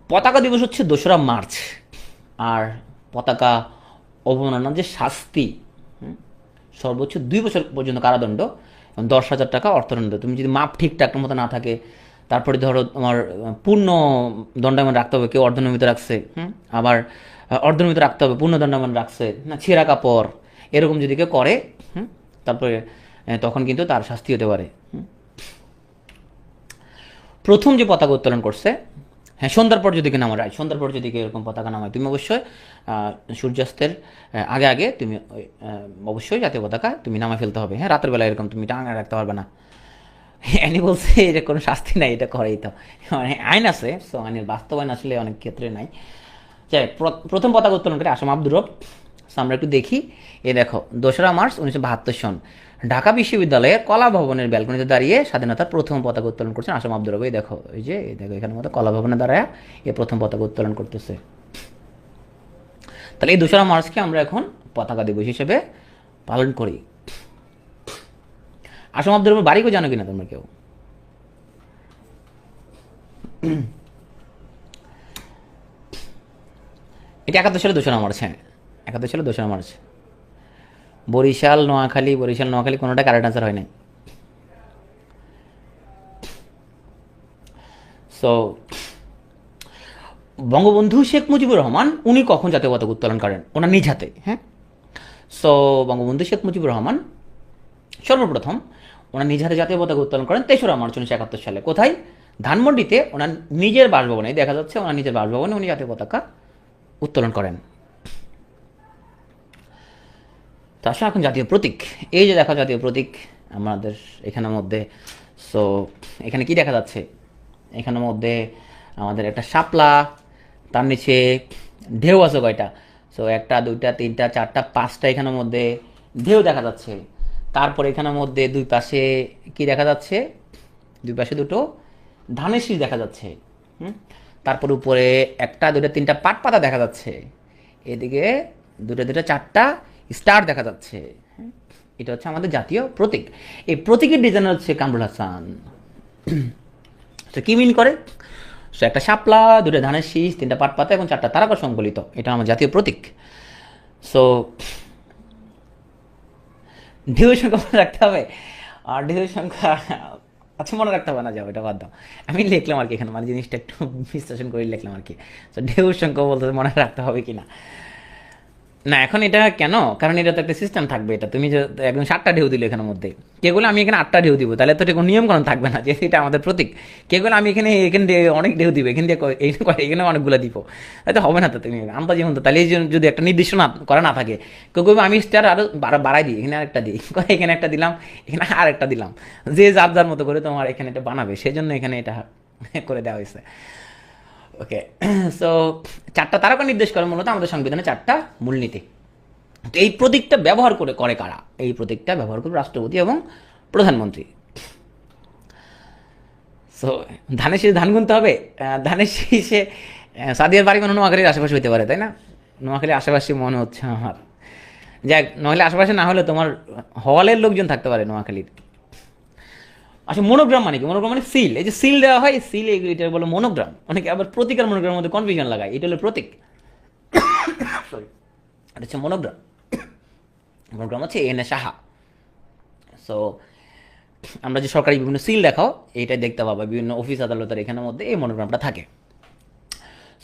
পতাকা দিবস হচ্ছে 2রা মার্চ। আর পতাকা অবমাননার যে শাস্তি, সর্বোচ্চ 2 বছর পর্যন্ত কারাদণ্ড এবং 10,000 টাকা অর্থদণ্ড। তুমি যদি মাপ ঠিকঠাক মতো না থাকে, তারপরে ধরো তোমার পূর্ণ দণ্ডায়মান রাখতে হবে, কেউ অর্ধনিয়মিত রাখছে, আবার অর্ধনিয়মিত রাখতে হবে, পূর্ণ দণ্ডায়মান রাখছে না, ছেঁড়া কাপড় এরকম যদি কেউ করে, তারপরে তখন কিন্তু তার শাস্তি হতে পারে। প্রথম যে পতাকা উত্তোলন করছে, হ্যাঁ সন্ধ্যার পর যদি নামায়, রায় সন্ধ্যার পর যদি এরকম পতাকা নামায়, তুমি অবশ্যই সূর্যাস্তের আগে আগে তুমি অবশ্যই জাতীয় পতাকা তুমি নামায় ফেলতে হবে। হ্যাঁ রাতের বেলা এরকম তুমি টাঙা রাখতে পারবে না। এনি বলছে এটা কোনো শাস্তি নাই, এটা করেই তো, মানে আইন আছে। সো আইনের বাস্তবায়ন আসলে অনেক ক্ষেত্রে নাই। যাই প্রথম পতাকা উত্তোলন করে আসাম আব্দুর রব। আমরা একটু দেখি। এ দেখো 2রা মার্চ 1972 সন ঢাকা বিশ্ববিদ্যালয়ের কলা ভবনের ব্যালকনিতে দাঁড়িয়ে স্বাধীনতার প্রথম পতাকা উত্তোলন করছেন আসাম আব্দুর রব। এই দেখো, এই যে দেখো এখানের মধ্যে কলা ভবনে দাঁড়ায় এ প্রথম পতাকা উত্তোলন করতেছে। তাহলে এই 2রা মার্চকে আমরা এখন পতাকা দিবস হিসেবে পালন করি। আসাম আব্দুর রবের বাড়িকেও জানো কিনা তোমরা কেউ? এটা 71 সালে 2রা মার্চ। হ্যাঁ 71 সালে 2রা মার্চ। বরিশাল নোয়াখালী কোনোটা কারেক্ট আনসার হয় নাই। সো বঙ্গবন্ধু শেখ মুজিবুর রহমান উনি কখন জাতীয় পতাকা উত্তোলন করেন? ওনার নিজ হাতে। হ্যাঁ সো বঙ্গবন্ধু শেখ মুজিবুর রহমান সর্বপ্রথম ওনার নিজ হাতে জাতীয় পতাকা উত্তোলন করেন 3রা মার্চ 1971 সালে। কোথায়? ধানমন্ডিতে ওনার নিজের বাসভবনে, দেখা যাচ্ছে ওনার নিজের বাসভবনে উনি জাতীয় পতাকা উত্তোলন করেন। তো আসলে এখন জাতীয় প্রতীক, এই যে দেখা জাতীয় প্রতীক আমাদের এখানের মধ্যে। সো এখানে কি দেখা যাচ্ছে? এখানের মধ্যে আমাদের একটা শাপলা, তার নিচে ঢেউ আছে কয়টা? সো 1 2 3 4 5টা এখানের মধ্যে ঢেউ দেখা যাচ্ছে। তারপর এখানের মধ্যে দুই পাশে কি দেখা যাচ্ছে? দুই পাশে দুটো ধানের শীষ দেখা যাচ্ছে। তারপর উপরে 1 2 3 পাট পাতা দেখা যাচ্ছে। এদিকে 2 2 4টা স্টার দেখা যাচ্ছে। এটা হচ্ছে আমাদের জাতীয় প্রতীক। এই প্রতীকের ডিজাইনার হচ্ছে কামরুল হাসান। তো কি মিন করে? সো একটা শাপলা, 2টা ধানের শীষ, 3টা পাট পাতা এবং 4টা তারকা সংবলিত, এটা আমার জাতীয় প্রতীক। সো ঢেউয়ের সংখ্যা মনে রাখতে হবে। আর ঢেউয়ের সংখ্যা আচ্ছা মনে রাখতে হবে না, যাও এটা বাদ দাও। আমি লিখলাম আর কি এখানে, মানে জিনিসটা একটু বিশ্লেষণ করে লিখলাম আর কি। তো ঢেউয়ের সংখ্যা বলতে মনে রাখতে হবে কিনা। না এখন এটা কেন, কারণ এটা তো একটা সিস্টেম থাকবে। এটা তুমি যে একদম 7টা ঢেউ দিলে এখানের মধ্যে, কে বলে আমি এখানে 8টা ঢেউ দিব, তাহলে তো এটা কোনো নিয়মকানুন থাকবে না যে এটা আমাদের প্রতীক। কে বলে আমি এখানে দিয়ে অনেক ঢেউ দিব, এখান দিয়ে এখানে অনেকগুলো দিব, তাই তো হবে না। তো তুমি আন্দাজি মতো তাহলে যদি একটা নির্দিষ্ট না করা না থাকে, কেউ কেউ আমি স্টার আরও বাড়াই দিই, এখানে আরেকটা দিই, এখানে একটা দিলাম, এখানে আরেকটা দিলাম, যে যার যার মতো করে তোমার এখানে এটা বানাবে, সেজন্য এখানে এটা করে দেওয়া হয়েছে। ওকে, সো 4টা তারকা নির্দেশ করে মূলত আমাদের সংবিধানে 4টা মূলনীতি। তো এই প্রতীকটা ব্যবহার করে কারা? এই প্রতীকটা ব্যবহার করে রাষ্ট্রপতি এবং প্রধানমন্ত্রী। সো ধানের শীষে ধান গুনতে হবে, ধানের শীষে সাদিয়ার বাড়ি কোনো নোয়াখালীর আশেপাশে হতে পারে, তাই না? নোয়াখালীর আশেপাশে মনে হচ্ছে আমার, যাক নোয়াখালীর আশেপাশে না হলে তোমার হলের লোকজন থাকতে পারে নোয়াখালীর। আচ্ছা, মনোগ্রাম মানে কি? মনোগ্রাম মানে সিল, এই যে সিল দেওয়া হয়, সিল এটা বলে মনোগ্রাম। অনেকে আবার প্রতীক আর মনোগ্রামের মধ্যে কনফিউশন লাগায়, এটা হলো প্রতীক, সরি, এটা হচ্ছে মনোগ্রাম। মনোগ্রাম হচ্ছে এনে সাহা। সো আমরা যে সরকারি বিভিন্ন সিল দেখাও, এইটা দেখতে পাবা বিভিন্ন অফিস আদালতের এখানের মধ্যে এই মনোগ্রামটা থাকে।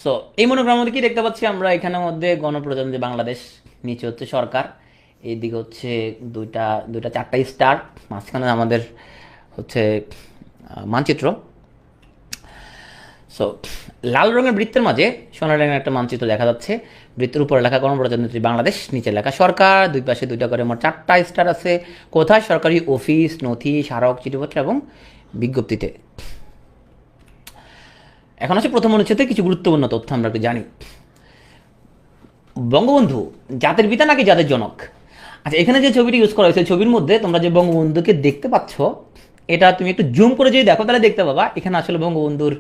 সো এই মনোগ্রামের মধ্যে কি দেখতে পাচ্ছি আমরা? এখানের মধ্যে গণপ্রজাতন্ত্রী বাংলাদেশ, নিচে হচ্ছে সরকার, এইদিকে হচ্ছে দুইটা দুইটা 4টা স্টার, মাঝখানে আমাদের হচ্ছে মানচিত্র। সো লাল রঙের বৃত্তের মাঝে সোনালী রঙের একটা মানচিত্র দেখা যাচ্ছে। বৃত্তের উপরে লেখা গণপ্রজাতন্ত্রী বাংলাদেশ, নিচে লেখা সরকার, দুই পাশে দুইটা করে মোট 4টা স্টার আছে। কোথায়? সরকারি অফিস, নথি, স্মারক, চিঠিপত্র এবং বিজ্ঞপ্তিতে। এখন আছে প্রথম অনুচ্ছেদে কিছু গুরুত্বপূর্ণ তথ্য আমরা একটু জানি। বঙ্গবন্ধু জাতির পিতা নাকি জাতির জনক? আচ্ছা, এখানে যে ছবিটি ইউজ করা হয়েছে, ছবির মধ্যে তোমরা যে বঙ্গবন্ধুকে দেখতে পাচ্ছ, এটা তুমি একটু জুম করে যদি দেখো তাহলে দেখতে পাবা এখানে আসলে বঙ্গবন্ধুর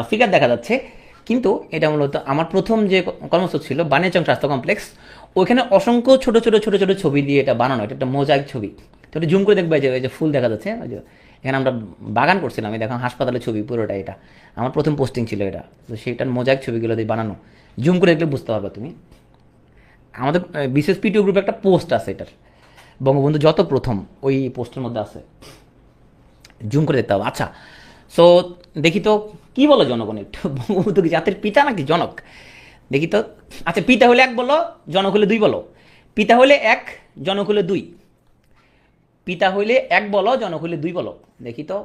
ফিগার দেখা যাচ্ছে। কিন্তু এটা মূলত আমার প্রথম যে কর্মসূচি ছিল বানিয়াচং স্বাস্থ্য কমপ্লেক্স, ওইখানে অসংখ্য ছোট ছোট ছোট ছোট ছবি দিয়ে এটা বানানো, এটা একটা মোজাইক ছবি। তো এটা জুম করে দেখবে যে ফুল দেখা যাচ্ছে, ওই যে এখানে আমরা বাগান করছিলাম, এই দেখো হাসপাতালের ছবি পুরোটা, এটা আমার প্রথম পোস্টিং ছিল এটা। তো সেটার মোজাইক ছবিগুলো দিয়ে বানানো, জুম করে দেখলে বুঝতে পারবে তুমি। আমাদের বিশেষ পিটিও গ্রুপে একটা পোস্ট আছে এটার, বঙ্গবন্ধু যত প্রথম, ওই পোস্টের মধ্যে আছে, জুম করে দেখতে হবে। আচ্ছা, সো দেখি তো কি বলো জনগণ একটু, বঙ্গবন্ধু কি জাতির পিতা নাকি জনক? দেখি তো। আচ্ছা, পিতা হলে 1 বলো, জনক হলে 2 বলো। পিতা হলে 1, জনক হলে 2। পিতা হইলে 1 বলো, জনক হইলে 2 বলো। দেখি তো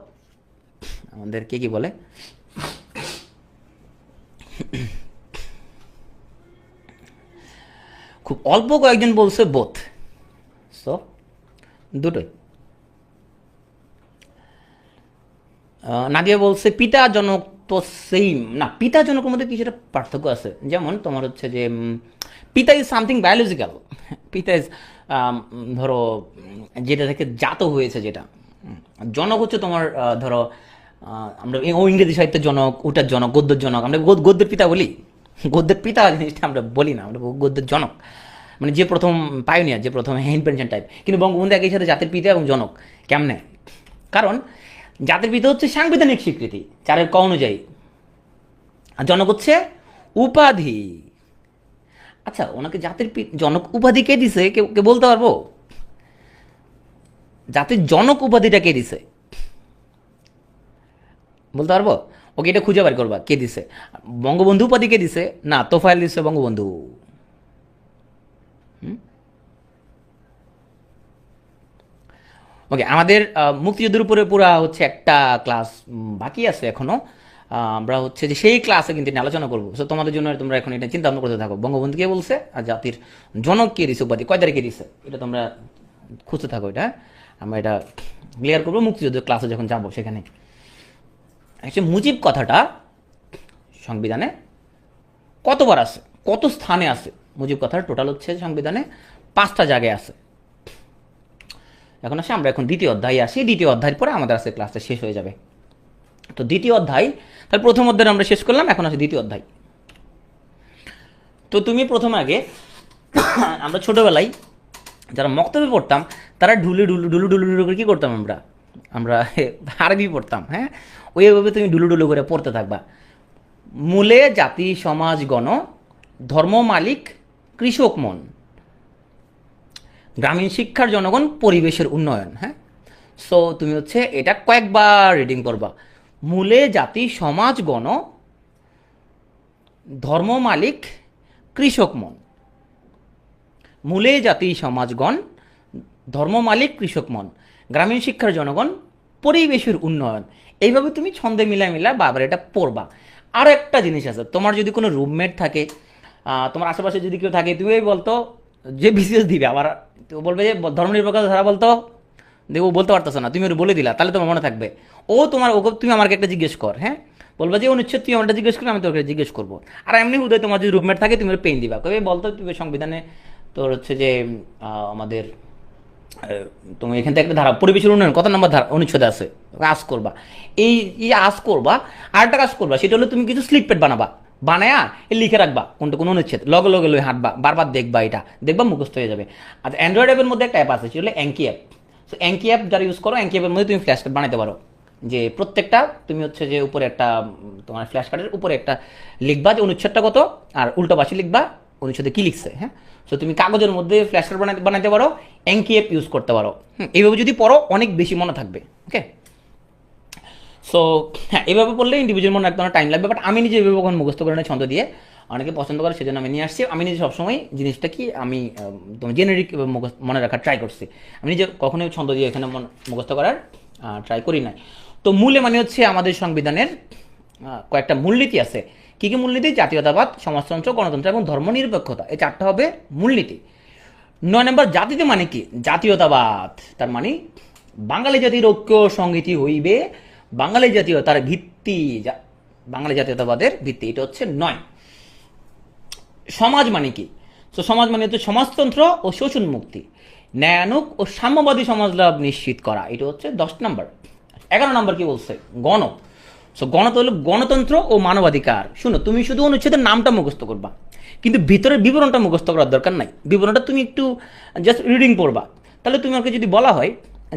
আমাদের কে কি বলে। খুব অল্প কয়েকজন বলছে বোথ, সো দুটোই। নাদিয়া বলছে পিতা জনক তো সেম না, পিতা জনকের মধ্যে কিছুটা পার্থক্য আছে। যেমন তোমার হচ্ছে যে পিতা ইজ সামথিং বায়োলজিক্যাল, পিতা ইজ ধরো যেটা থেকে জাত হয়েছে যেটা। জনক হচ্ছে তোমার ধরো আমরা ইংরেজি সাহিত্যের জনক, ওটার জনক, গদ্যের জনক। আমরা গদ্যের পিতা বলি, গদ্যের পিতা জিনিসটা আমরা বলি না, আমরা গদ্যের জনক, মানে যে প্রথম পায়োনিয়ার, যে প্রথম ইনভেনশন টাইপ। কিন্তু বঙ্গবন্ধু একই সাথে জাতির পিতা এবং জনক। কেমনে? কারণ জাতির পিতা হচ্ছে সাংবিধানিক স্বীকৃতি 4 ক অনুযায়ী, আর জনক হচ্ছে উপাধি। আচ্ছা, ওনাকে জাতির জনক উপাধি কে দিছে? কে বলতে পারবো? জাতির জনক উপাধিটা কে দিছে বলতে পারবো? ওকে, এটা খুঁজে বার করবা কে দিছে। বঙ্গবন্ধু উপাধি কে দিছে? না, তোফায়েল দিছে বঙ্গবন্ধু। ওকে, আমাদের মুক্তিযুদ্ধের উপরে পুরা হচ্ছে একটা ক্লাস বাকি আছে এখনো। আমরা হচ্ছে যে সেই ক্লাসে কিন্তু আলোচনা করবো। সো তোমাদের জন্য তোমরা এখন এটা চিন্তা ভাবনা করতে থাকো, বঙ্গবন্ধু কে বলছে আর জাতির জনক কে দিছে উপাধি, কয় তারিখে দিছে, এটা তোমরা খুঁজতে থাকো। এটা আমরা এটা ক্লিয়ার করবো মুক্তিযুদ্ধের ক্লাসে যখন যাবো সেখানে। অ্যাকচুয়ালি মুজিব কথাটা সংবিধানে কতবার আছে, কত স্থানে আছে? মুজিব কথাটা টোটাল হচ্ছে সংবিধানে 5টা জায়গায় আছে। এখন আসে আমরা এখন দ্বিতীয় অধ্যায়ে আসি। দ্বিতীয় অধ্যায়ের পরে আমাদের আজকে ক্লাসটা শেষ হয়ে যাবে। তো দ্বিতীয় অধ্যায়, তাহলে প্রথম অধ্যায় আমরা শেষ করলাম, এখন আসে দ্বিতীয় অধ্যায়। তো তুমি প্রথম আগে আমরা ছোটবেলায় যারা মক্তবে পড়তাম, তারা ঢুলু ঢুলু ঢুলু ঢুলু ঢুলু করে কী করতাম? আমরা আরবি পড়তাম। হ্যাঁ, ওইভাবে তুমি ঢুলু ঢুলু করে পড়তে থাকবা। মূলে জাতি সমাজ গণ, ধর্ম মালিক কৃষক মন, গ্রামীণ শিক্ষার জনগণ, পরিবেশের উন্নয়ন। হ্যাঁ, সো তুমি হচ্ছে এটা কয়েকবার রিডিং করবা। মূলে জাতি সমাজ গণ, ধর্ম মালিক কৃষক মন। মূলে জাতি সমাজগণ, ধর্ম মালিক কৃষক মন, গ্রামীণ শিক্ষার জনগণ, পরিবেশের উন্নয়ন। এইভাবে তুমি ছন্দে মিলা বাবার এটা পড়বা। আর একটা জিনিস আছে, তোমার যদি কোনো রুমমেট থাকে, তোমার আশেপাশে যদি কেউ থাকে, তুমি বলতো যে বিসিএস দিবে, আবার তো বলবে যে ধর্মনিরপেক্ষতা ধারা বলতো, দেখো বলতে পারতেছো না, তুমি ওর বলে দিলা, তাহলে তোমার মনে থাকবে। ও তোমার ওকে তুমি আমাকে একটা জিজ্ঞেস কর, হ্যাঁ, বলবা যে অনুচ্ছেদ তুই আমারটা জিজ্ঞেস করবি, আমি তোকে জিজ্ঞেস করবো। আর এমনি হুদয় তোমার যদি রুমমেট থাকে, তুমি ওর পেন দিবা, কবে বলতো তুমি সংবিধানে তোর হচ্ছে যে আমাদের তুমি এখান থেকে একটা ধারা পরিবেশের উন্নয়ন কত নম্বর ধারা অনুচ্ছেদ আছে, আজ করবা। এই আজ করবা। আর একটা কাজ করবা, সেটা হলো তুমি কিছু স্লিপ প্যাড বানাবা, বানায়া লিখে রাখবা কোনটা কোন অনুচ্ছেদ, লগে লগে লগে হাঁটবা, বারবার দেখবা, এটা দেখবা মুখস্থ হয়ে যাবে। আচ্ছা, অ্যান্ড্রয়েড অ্যাপের মধ্যে একটা অ্যাপ আছে, সেটা হলো অ্যাঙ্কি অ্যাপ। সো অ্যাঙ্কি অ্যাপ যারা ইউজ করো, অ্যাঙ্কি অ্যাপের মধ্যে তুমি ফ্ল্যাশ কার্ড বানাতে পারো, যে প্রত্যেকটা তুমি হচ্ছে যে উপরে একটা তোমার ফ্ল্যাশ কার্ডের উপরে একটা লিখবা যে অনুচ্ছেদটা কত, আর উল্টো পাশে লিখবা অনুচ্ছেদে কি লিখছে, হ্যাঁ। সো তুমি কাগজের মধ্যে ফ্ল্যাশ কার্ড বানাতে পারো, অ্যাঙ্কি অ্যাপ ইউজ করতে পারো। এইভাবে যদি পড়ো অনেক বেশি মনে থাকবে। ওকে, সো হ্যাঁ, এভাবে পড়লে ইন্ডিভিজুয়াল মনে রাখতে অনেক টাইম লাগবে, বাট আমি নিজে এভাবে কখন মুখস্থ করে না, ছন্দ দিয়ে অনেকে পছন্দ করে, সেজন্য আমি নিয়ে আসছি। আমি নিজে সবসময় জিনিসটা কি আমি তোমার জেনেরিক মনে রাখার ট্রাই করছি, আমি নিজে কখনোই ছন্দ দিয়ে এখানে মুখস্থ করার ট্রাই করি নাই। তো মূলে মানে হচ্ছে আমাদের সংবিধানের কয়েকটা মূলনীতি আছে। কী কী মূলনীতি? জাতীয়তাবাদ, সমাজতন্ত্র, গণতন্ত্র এবং ধর্মনিরপেক্ষতা, এই চারটা হবে মূলনীতি। 9 নম্বর জাতিতে মানে কি? জাতীয়তাবাদ তার মানে বাঙালি জাতির ঐক্য সংহতি হইবে, বাঙালি জাতীয়তার ভিত্তি, বাঙালি জাতীয়তাবাদের ভিত্তি, এটা হচ্ছে 9। সমাজ মানে কি? তো সমাজ মানে হচ্ছে সমাজতন্ত্র ও শোষণ মুক্তি, ন্যায়ানুগ ও সাম্যবাদী সমাজ লাভ নিশ্চিত করা, এটা হচ্ছে 10 নম্বর। 11 নম্বর কি বলছে? গণ। সো গণত হলো গণতন্ত্র ও মানবাধিকার। শুনো, তুমি শুধু অনুচ্ছেদের নামটা মুখস্থ করবা, কিন্তু ভিতরের বিবরণটা মুখস্থ করার দরকার নাই। বিবরণটা তুমি একটু জাস্ট রিডিং পড়বা। তাহলে তোমাকে যদি বলা হয়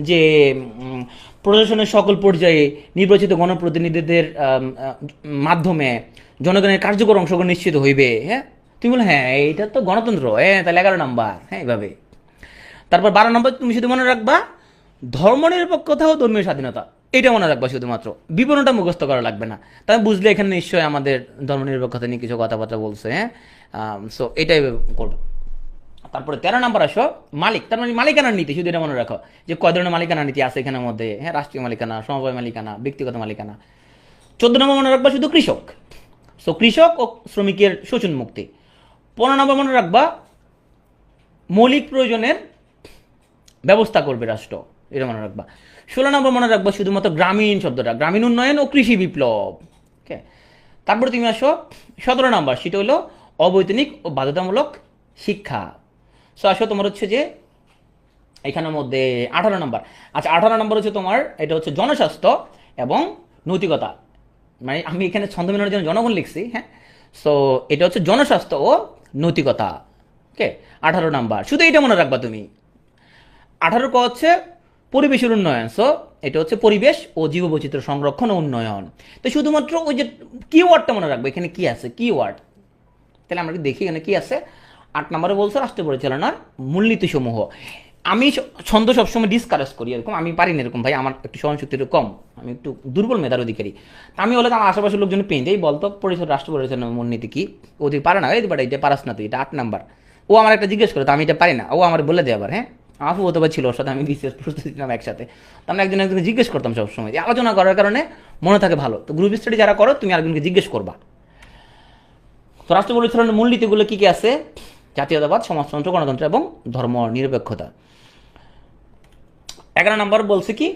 যে প্রশাসনের সকল পর্যায়ে নির্বাচিত গণপ্রতিনিধিদের মাধ্যমে জনগণের কার্যকর অংশগ্রহণ নিশ্চিত হইবে, হ্যাঁ, তুমি বলো হ্যাঁ এইটা তো গণতন্ত্র, হ্যাঁ, তাহলে 11 নম্বর, হ্যাঁ, এইভাবে। তারপর 12 নম্বর তুমি শুধু মনে রাখবা ধর্মনিরপেক্ষতা ও ধর্মীয় স্বাধীনতা, এটা মনে রাখবা শুধুমাত্র, বিবরণটা মুখস্থ করা লাগবে না। তাই বুঝলে এখানে নিশ্চয়ই আমাদের ধর্মনিরপেক্ষতা নিয়ে কিছু কথাবার্তা বলছে, হ্যাঁ। সো এটাই করবে। তারপরে 13 নম্বর আসো মালিক, তার মানে মালিকানার নীতি, শুধু এটা মনে রাখো যে কয় ধরনের মালিকানার নীতি আছে এখানের মধ্যে, হ্যাঁ, রাষ্ট্রীয় মালিকানা, সমবায় মালিকানা, ব্যক্তিগত মালিকানা। 14 নম্বর মনে রাখবা শুধু কৃষক, সো কৃষক ও শ্রমিকের শোষণ মুক্তি। 15 নম্বর মনে রাখবা মৌলিক প্রয়োজনের ব্যবস্থা করবে রাষ্ট্র, এটা মনে রাখবা। 16 নম্বর মনে রাখবা শুধুমাত্র গ্রামীণ শব্দটা, গ্রামীণ উন্নয়ন ও কৃষি বিপ্লব। ওকে, তারপরে তুমি আসো 17 নম্বর, সেটা হলো অবৈতনিক ও বাধ্যতামূলক শিক্ষা। সো আসো তোমার হচ্ছে যে এখানের মধ্যে 18 নম্বর। আচ্ছা, 18 নম্বর হচ্ছে তোমার, এটা হচ্ছে জনস্বাস্থ্য এবং নৈতিকতা, মানে আমি এখানে ছন্দ মেলানোর জন্য জনগণ লিখছি, হ্যাঁ। সো এটা হচ্ছে জনস্বাস্থ্য ও নৈতিকতা। ওকে, 18 নাম্বার, শুধু এটা মনে রাখবা তুমি। 18 ক হচ্ছে পরিবেশের উন্নয়ন, সো এটা হচ্ছে পরিবেশ ও জীববৈচিত্র্য সংরক্ষণ ও উন্নয়ন। তো শুধুমাত্র ওই যে কিওয়ার্ডটা মনে রাখবো, এখানে কি আছে কিওয়ার্ড, তাহলে আমরা দেখি এখানে কি আছে। 8 নম্বরে বলছে রাষ্ট্র পরিচালনার মূলনীতি সমূহ। আমি ছন্দ সবসময় ডিসকারেজ করি, এরকম আমি পারি না এরকম, ভাই আমার একটু স্মরণশক্তি একটু কম, আমি একটু দুর্বল মেধার অধিকারী। আমি হলে আমার আশেপাশের লোকজন পেয়ে দেয়, বলতো রাষ্ট্র পরিচালনার মূলনীতি কি, ও তুই পারে না, এই বাট এটা পারাস না তুই, এটা 8 নাম্বার। ও আমার একটা জিজ্ঞেস করে, তো আমি এটা পারি না, ও আমার বলে দেয় আবার, হ্যাঁ। আফু হতে পারে ছিল ওর সাথে, আমি বিশেষ প্রস্তুতি ছিলাম একসাথে, তো আমি একজনকে জিজ্ঞেস করতাম সবসময়, যে আলোচনা করার কারণে মনে থাকে ভালো। তো গ্রুপ স্টাডি যারা করো, তুমি আরেকজনকে জিজ্ঞেস করবা। তো রাষ্ট্র পরিচালনার মূলনীতিগুলো কী কী আছে? জাতীয়তাবাদ, সমাজতন্ত্র, গণতন্ত্র এবং ধর্ম নিরপেক্ষতা। 11 নম্বর বলছে কি?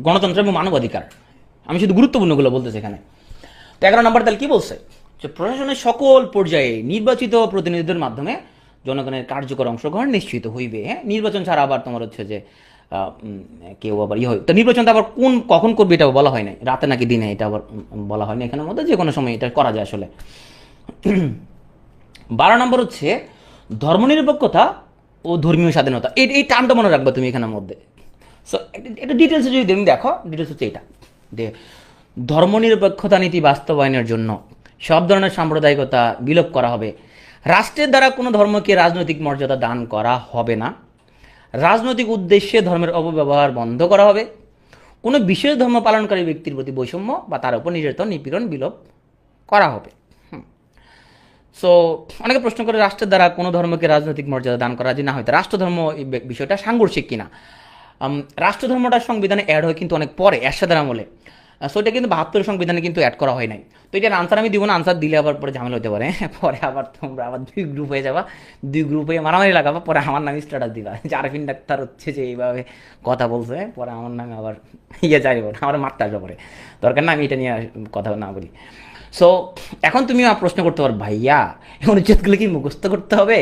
গণতন্ত্র এবং মানবাধিকার। আমি শুধু গুরুত্বপূর্ণগুলো বলতেছি এখানে। তো 11 নম্বর তাহলে কি বলছে? যে প্রশাসনের সকল পর্যায়ে নির্বাচিত প্রতিনিধিদের মাধ্যমে জনগণের কার্যকর অংশগ্রহণ নিশ্চিত হইবে, হ্যাঁ। নির্বাচন ছাড়া আবার তোমার হচ্ছে যে কেউ আবার ইয়ে হয়, তো নির্বাচনটা আবার কখন করবে এটা বলা হয় নাই, রাতে নাকি দিনে এটা আবার বলা হয়নি, এখানের মধ্যে যে কোনো সময় এটা করা যায় আসলে। 12 নম্বর হচ্ছে ধর্মনিরপেক্ষতা ও ধর্মীয় স্বাধীনতা, এই টার্মটা মনে রাখবে তুমি এখানের মধ্যে। সো এটা ডিটেলসে যদি তুমি দেখো, ডিটেলস হচ্ছে এটা যে ধর্মনিরপেক্ষতা নীতি বাস্তবায়নের জন্য সব ধরনের সাম্প্রদায়িকতা বিলোপ করা হবে, রাষ্ট্রের দ্বারা কোনো ধর্মকে রাজনৈতিক মর্যাদা দান করা হবে না, রাজনৈতিক উদ্দেশ্যে ধর্মের অপব্যবহার বন্ধ করা হবে, কোনো বিশেষ ধর্ম পালনকারী ব্যক্তির প্রতি বৈষম্য বা তার উপর নির্যাতন নিপীড়ন বিলোপ করা হবে। সো অনেকে প্রশ্ন করে রাষ্ট্রের দ্বারা কোনো ধর্মকে রাজনৈতিক মর্যাদা দান করা যদি না হয়তো রাষ্ট্রধর্ম এই বিষয়টা সাংঘর্ষিক কিনা। রাষ্ট্রধর্মটা সংবিধানে অ্যাড হয় কিন্তু অনেক পরে এরশাদের আমলে। সো এটা কিন্তু 72 সংবিধানে কিন্তু অ্যাড করা হয় নাই। তো এটার আনসার আমি দিব না, আনসার দিলে আবার পরে ঝামেলা হতে পারে, পরে আবার তোমরা আবার দুই গ্রুপ হয়ে যাবা, দুই গ্রুপ হয়ে মারামারি লাগাবা, পরে আমার নামে স্ট্যাটাস দিবা যে আরফিন ডাক্তার হচ্ছে যে এইভাবে কথা বলছে, পরে আমার নামে আবার যাইব না, আমার মারতে আসবে পরে। দরকার না আমি এটা নিয়ে কথা না বলি। সো এখন তুমি প্রশ্ন করতে পারো ভাইয়া অনুচ্ছেদগুলো কি মুখস্থ করতে হবে?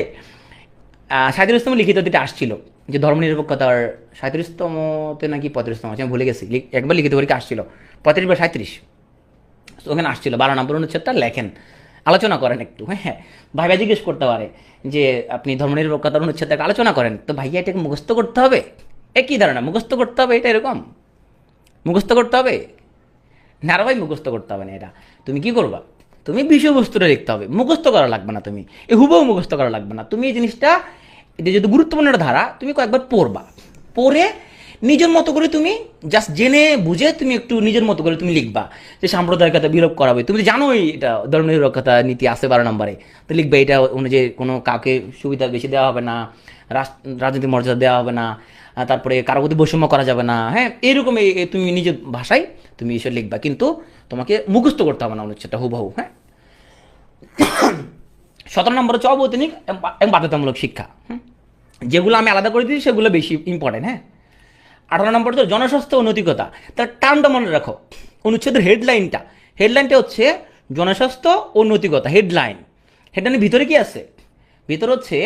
37তম লিখিত যেটা আসছিল যে ধর্মনিরপেক্ষতার 37তমতে নাকি 35তম আছে আমি ভুলে গেছি, একবার লিখিত পরীক্ষা আসছিল 35 বা 37, ওখানে আসছিল 12 নম্বর অনুচ্ছেদটা লেখেন, আলোচনা করেন একটু। হ্যাঁ, ভাইয়া জিজ্ঞেস করতে পারে যে আপনি ধর্মনিরপেক্ষতার অনুচ্ছেদটাকে আলোচনা করেন, তো ভাইয়া এটাকে মুখস্থ করতে হবে? একই ধারণা, মুখস্থ করতে হবে এটা এরকম মুখস্থ করতে হবে না রে ভাই, মুখস্থ করতে হবে না। এটা তুমি কি করবা, তুমি বিষয়বস্তুটা দেখতে হবে, মুখস্থ করা লাগবে না, তুমি হুবহু মুখস্থ করা লাগবে না। তুমি এই জিনিসটা, এটা যেহেতু গুরুত্বপূর্ণ একটা ধারা, তুমি কয়েকবার পড়বা, পড়ে নিজের মতো করে তুমি জাস্ট জেনে বুঝে তুমি একটু নিজের মতো করে তুমি লিখবা যে সাম্প্রদায়িকতা বিলোপ করাবে। তুমি জানোই এটা ধর্মনিরপেক্ষতা নীতি আছে 12 নম্বরে, তো লিখবে এটা অনুযায়ী কোনো কাউকে সুবিধা বেশি দেওয়া হবে না, রাজনৈতিক মর্যাদা দেওয়া হবে না, তারপরে কারো প্রতি বৈষম্য করা যাবে না। হ্যাঁ, এইরকম তুমি নিজের ভাষায় তুমি এসে লিখবা, কিন্তু তোমাকে মুখস্থ করতে হবে না অনুচ্ছেদটা হুবহু। হ্যাঁ, 17 নম্বর হচ্ছে অবৈতনিক এবং বাধ্যতামূলক শিক্ষা, যেগুলো আমি আলাদা করে দিই সেগুলো বেশি ইম্পর্টেন্ট। হ্যাঁ, 18 নম্বর হচ্ছে জনস্বাস্থ্য ও নৈতিকতা। তার টার্মটা মনে রাখো, অনুচ্ছেদের হেডলাইনটা হচ্ছে জনস্বাস্থ্য ও নৈতিকতা। হেডলাইনের ভিতরে কি আছে? ভিতরে হচ্ছে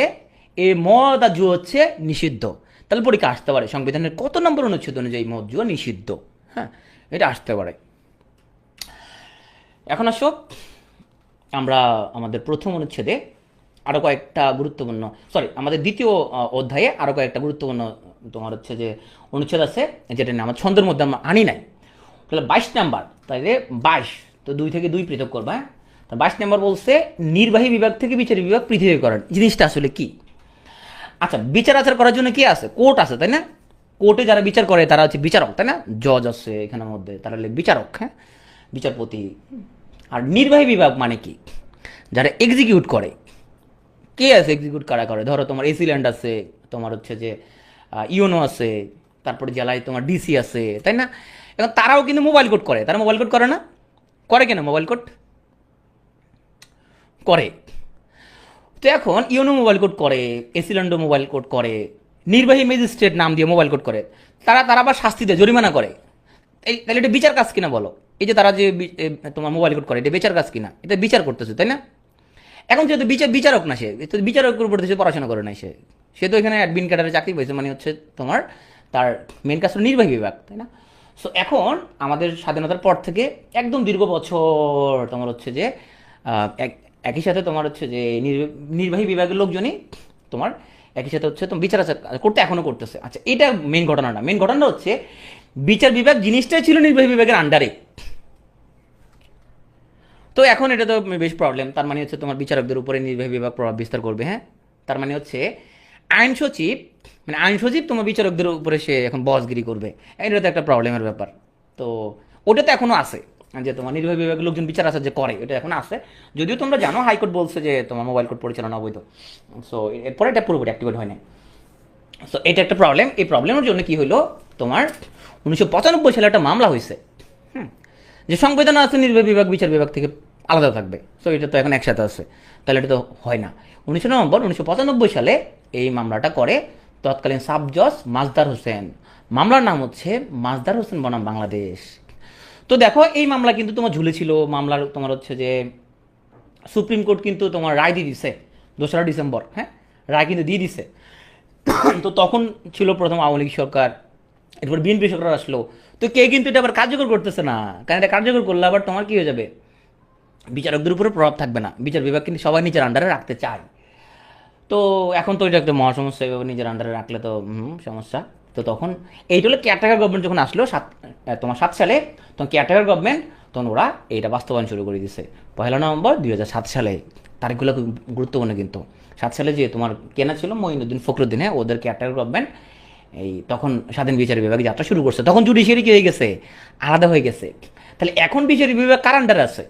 এ মদ আর জুয়া হচ্ছে নিষিদ্ধ। তাহলে পরীক্ষা আসতে পারে সংবিধানের কত নম্বর অনুচ্ছেদ অনুযায়ী মদ জুয়া নিষিদ্ধ। হ্যাঁ, এটা আসতে পারে। এখন আসো আমরা আমাদের প্রথম অনুচ্ছেদে আরও কয়েকটা গুরুত্বপূর্ণ, আমাদের দ্বিতীয় অধ্যায়ে আরও কয়েকটা গুরুত্বপূর্ণ তোমার হচ্ছে যে অনুচ্ছেদ আছে, যেটা নিয়ে আমার ছন্দের মধ্যে আমরা আনি নাই। তাহলে 22 নাম্বার, তাইলে 22 তো 2 থেকে 2 পৃথক করবা। হ্যাঁ, তো 22 নাম্বার বলছে নির্বাহী বিভাগ থেকে বিচার বিভাগ পৃথকীকরণ। জিনিসটা আসলে কি? আচ্ছা, বিচার আচার করার জন্য কি আছে? কোর্ট আছে, তাই না? কোর্টে যারা বিচার করে তারা হচ্ছে বিচারক, তাই না? জজ আছে এখানের মধ্যে, তারা হলে বিচারক। হ্যাঁ, বিচারপতি। আর নির্বাহী বিভাগ মানে কি? যারা এক্সিকিউট করে। কে আছে এক্সিকিউট কারা করে? ধরো তোমার এসি ল্যান্ড আছে, তোমার হচ্ছে যে ইউনো আছে, তারপরে জেলায় তোমার ডিসি আছে, তাই না? এখন তারাও কিন্তু মোবাইল কোড করে। তারা মোবাইল কোড করে না? করে কেন মোবাইল কোড করে? তো এখন ইউনো মোবাইল কোড করে, এসি ল্যান্ডও মোবাইল কোড করে, নির্বাহী ম্যাজিস্ট্রেট নাম দিয়ে মোবাইল কোড করে, তারা আবার শাস্তি দেয়, জরিমানা করে। তাহলে এটা বিচার কাজ কিনা বলো? এই যে তারা যে তোমার মোবাইল কোড করে, এটা বিচার কাজ কিনা? এটা বিচার করতেছে, তাই না? এখন যেহেতু বিচারক না, সে তো বিচারকের উপর সে পড়াশোনা করে নাই, সে তো এখানে অ্যাডমিন ক্যাডারে চাকরি পেয়েছে, মানে হচ্ছে তোমার তার মেন কাজ হলো নির্বাহী বিভাগ, তাই না? সো এখন আমাদের স্বাধীনতার পর থেকে একদম দীর্ঘ বছর তোমার হচ্ছে যে একই সাথে তোমার হচ্ছে যে নির্বাহী বিভাগের লোকজনই তোমার একই সাথে হচ্ছে তোমার বিচার আচার করতে এখনও করতেছে। আচ্ছা, এটা মেন ঘটনাটা হচ্ছে বিচার বিভাগ জিনিসটাই ছিল নির্বাহী বিভাগের আন্ডারে। তো এখন এটা তো বেশ প্রবলেম। তার মানে হচ্ছে তোমার বিচারকদের উপরে নির্বাহী বিভাগ প্রভাব বিস্তার করবে। হ্যাঁ, তার মানে হচ্ছে আইন সচিব তোমার বিচারকদের উপরে সে এখন বসগিরি করবে। এটা তো একটা প্রবলেমের ব্যাপার। তো ওটা তো এখনও আছে যে তোমার নির্বাহী বিভাগের লোকজন বিচার আচার যে করে, এটা এখন আছে। যদিও তোমরা জানো হাইকোর্ট বলছে যে তোমার মোবাইল কোর্ট পরিচালনা অবৈধ। সো এরপরে এটা পুরোপুরি অ্যাক্টিভেট হয় না। সো এটা একটা প্রবলেম। এই প্রবলেমের জন্য কি হলো, তোমার 1995 সালে একটা মামলা হয়েছে, যে সংবিধান আছে নির্বাহী বিভাগ বিচার বিভাগ থেকে আলাদা থাকবে। সো এটা তো এখন একসাথে আছে, তাহলে এটা তো হয় না। 19 নভেম্বর 1995 সালে এই মামলাটা করে তৎকালীন সাব জজ মাজদার হোসেন। মামলার নাম হচ্ছে মাজদার হোসেন বনাম বাংলাদেশ। তো দেখো এই মামলা কিন্তু তোমার ঝুলেছিল। মামলার তোমার হচ্ছে যে সুপ্রিম কোর্ট কিন্তু তোমার রায় দিয়ে দিছে 2রা ডিসেম্বর। হ্যাঁ, রায় কিন্তু দিয়ে দিছে। তো তখন ছিল প্রথম আওয়ামী লীগ সরকার, এরপর বিএনপি সরকার আসলো। তো কে কিন্তু এটা আবার কার্যকর করতেছে না, কারণ এটা কার্যকর করলে আবার তোমার কি হয়ে যাবে, বিচারকদের উপরে প্রভাব থাকবে না। বিচার বিভাগ কিন্তু সবাই নিজের আন্ডারে রাখতে চায়। তো এখন তো এটা একটা মহা সমস্যা, এভাবে নিজের আন্ডারে রাখলে তো সমস্যা। তো তখন এইটা হলো কেয়ারটেকার গভর্নমেন্ট যখন আসলো 7 সালে, তখন কেয়ারটেকার গভর্নমেন্ট তখন ওরা এইটা বাস্তবায়ন শুরু করে দিছে 1 নভেম্বর 2007 সালে। তারিখগুলো খুব গুরুত্বপূর্ণ কিন্তু। 7 সালে যে তোমার কেনা ছিল মঈনুদ্দিন ফখরুদ্দিন, হ্যাঁ, ওদের কেয়ারটেকার গভর্নমেন্ট এই তখন স্বাধীন বিচার বিভাগে যাত্রা শুরু করছে। তখন জুডিশিয়ারি কি হয়ে গেছে, আলাদা হয়ে গেছে। তাহলে এখন বিচার বিভাগ কার আন্ডারে আছে?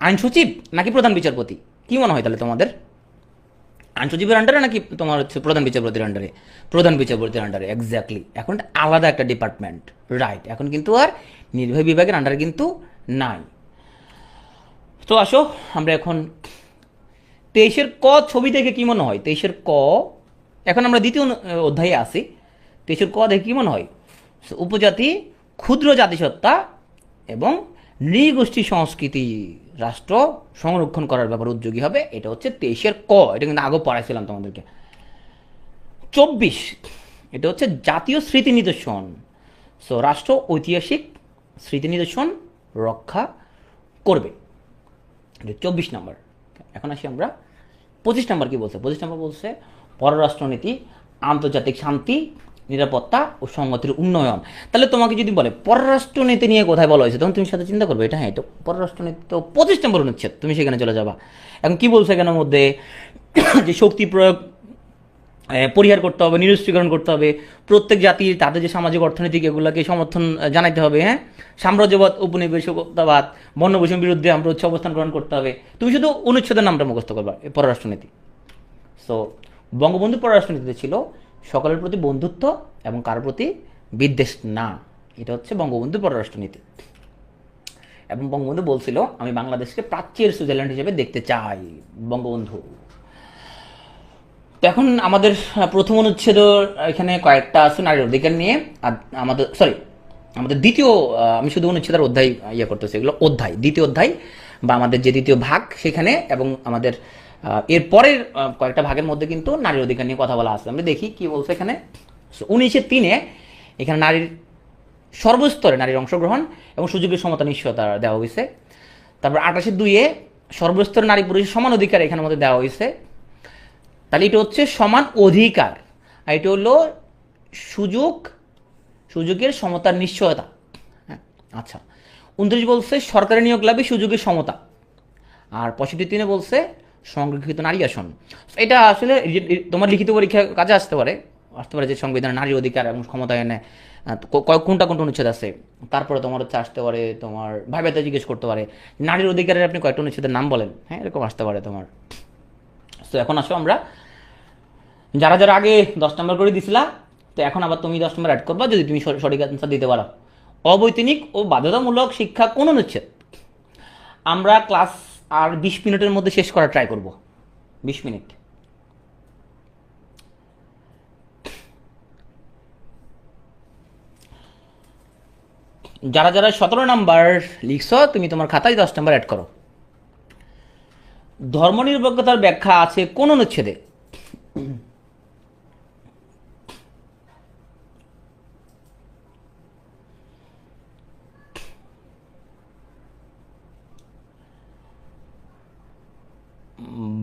আইন সচিব নাকি প্রধান বিচারপতি? কি মনে হয় তাহলে তোমাদের? আইনজীবীর আন্ডারে নাকি তোমার হচ্ছে প্রধান বিচারপতির আন্ডারে? প্রধান বিচারপতির আন্ডারে, এক্স্যাক্টলি। এখন এটা আলাদা একটা ডিপার্টমেন্ট, রাইট। এখন কিন্তু আর নির্বাহী বিভাগের আন্ডারে কিন্তু নাই। তো আসো আমরা এখন 23-এর ক ছবি দেখে কি মনে হয়? 23-এর ক, এখন আমরা দ্বিতীয় অধ্যায়ে আসি। 23-এর ক দেখে কি মনে হয়? উপজাতি, ক্ষুদ্র জাতিসত্তা এবং নৃগোষ্ঠী সংস্কৃতি রাষ্ট্র সংরক্ষণ করার ব্যাপারে উদ্যোগী হবে। এটা হচ্ছে 23-এর ক। এটা কিন্তু আগে পড়াইছিলাম তোমাদেরকে। 24, এটা হচ্ছে জাতীয় স্মৃতি নিদর্শন। সো রাষ্ট্র ঐতিহাসিক স্মৃতি নিদর্শন রক্ষা করবে, 24 নম্বর। এখন আসি আমরা 25 নম্বর কি বলছে? 25 নম্বর বলছে পররাষ্ট্রনীতি, আন্তর্জাতিক শান্তি, নিরাপত্তা ও সংগতির উন্নয়ন। তাহলে তোমাকে যদি বলে পররাষ্ট্রনীতি নিয়ে কোথায় বলা হয়েছে, তখন তুমি সাথে চিন্তা করবে এটা, হ্যাঁ এটা পররাষ্ট্রনীতি তো 25 নম্বর অনুচ্ছেদ, তুমি সেখানে চলে যাবা। এখন কি বলছে এখানের মধ্যে? যে শক্তি প্রয়োগ পরিহার করতে হবে, নিরস্ত্রীকরণ করতে হবে, প্রত্যেক জাতির তাদের যে সামাজিক অর্থনৈতিক এগুলোকে সমর্থন জানাইতে হবে, হ্যাঁ, সাম্রাজ্যবাদ, উপনিবেশিকতাবাদ, বর্ণবৈষম্যের বিরুদ্ধে আমরা হচ্ছে অবস্থান গ্রহণ করতে হবে। তুমি শুধু অনুচ্ছেদের নামটা মুখস্থ করবা, পররাষ্ট্রনীতি। সো বঙ্গবন্ধুর পররাষ্ট্রনীতিতে ছিল সকলের প্রতি বন্ধুত্ব এবং কারোর প্রতি বিদ্বেষ না। এটা হচ্ছে বঙ্গবন্ধুর পররাষ্ট্রনীতি। এবং বঙ্গবন্ধু বলছিল আমি বাংলাদেশকে প্রাচ্যের সুইজারল্যান্ড হিসেবে দেখতে চাই, বঙ্গবন্ধু। তো এখন আমাদের প্রথম অনুচ্ছেদ এখানে কয়েকটা আছে নারীর অধিকার নিয়ে। আর আমাদের দ্বিতীয়, আমি শুধু অনুচ্ছেদের অধ্যায় ইয়ে করতেছি, এগুলো অধ্যায়, দ্বিতীয় অধ্যায় বা আমাদের যে দ্বিতীয় ভাগ সেখানে, এবং আমাদের এর পরের কয়েকটা ভাগের মধ্যে কিন্তু নারীর অধিকার নিয়ে কথা বলা আছে। আমরা দেখি কি বলছে এখানে। 19-3 এখানে নারীর সর্বস্তরে নারীর অংশগ্রহণ এবং সুযোগের সমতা নিশ্চয়তা দেওয়া হয়েছে। তারপর 28-2 সর্বস্তরে নারী পুরুষের সমান অধিকার এখানের মধ্যে দেওয়া হয়েছে। তাহলে এটা হচ্ছে সমান অধিকার, আর এটা হলো সুযোগের সমতার নিশ্চয়তা। হ্যাঁ, আচ্ছা। 29 বলছে সরকারি নিয়োগ লাভে সুযোগের সমতা, আর 65-3 বলছে সংরক্ষিত নারী আসন। এটা আসলে তোমার লিখিত পরীক্ষা কাজে আসতে পারে যে সংবিধান নারী অধিকার এবং ক্ষমতায়নে কোনটা অনুচ্ছেদ আছে। তারপরে তোমার হচ্ছে আসতে পারে, তোমার ভাইভাতে জিজ্ঞেস করতে পারে নারীর অধিকারের আপনি কয়েকটা অনুচ্ছেদের নাম বলেন, হ্যাঁ, এরকম আসতে পারে তোমার। তো এখন আসো আমরা যারা যারা আগে 10 নম্বর করে দিছিলা, তো এখন আবার তুমি 10 নম্বর অ্যাড করবা যদি তুমি সঠিক অ্যান্সার দিতে পারো। অবৈতনিক ও বাধ্যতামূলক শিক্ষা কোন অনুচ্ছেদ? আমরা ক্লাস আর 20 মিনিটের মধ্যে শেষ করার ট্রাই করব, 20 মিনিট। যারা যারা 17 নাম্বার লিখছ তুমি তোমার খাতায় 10 নাম্বার অ্যাড করো। ধর্মনিরপেক্ষতার ব্যাখ্যা আছে কোন অনুচ্ছেদে?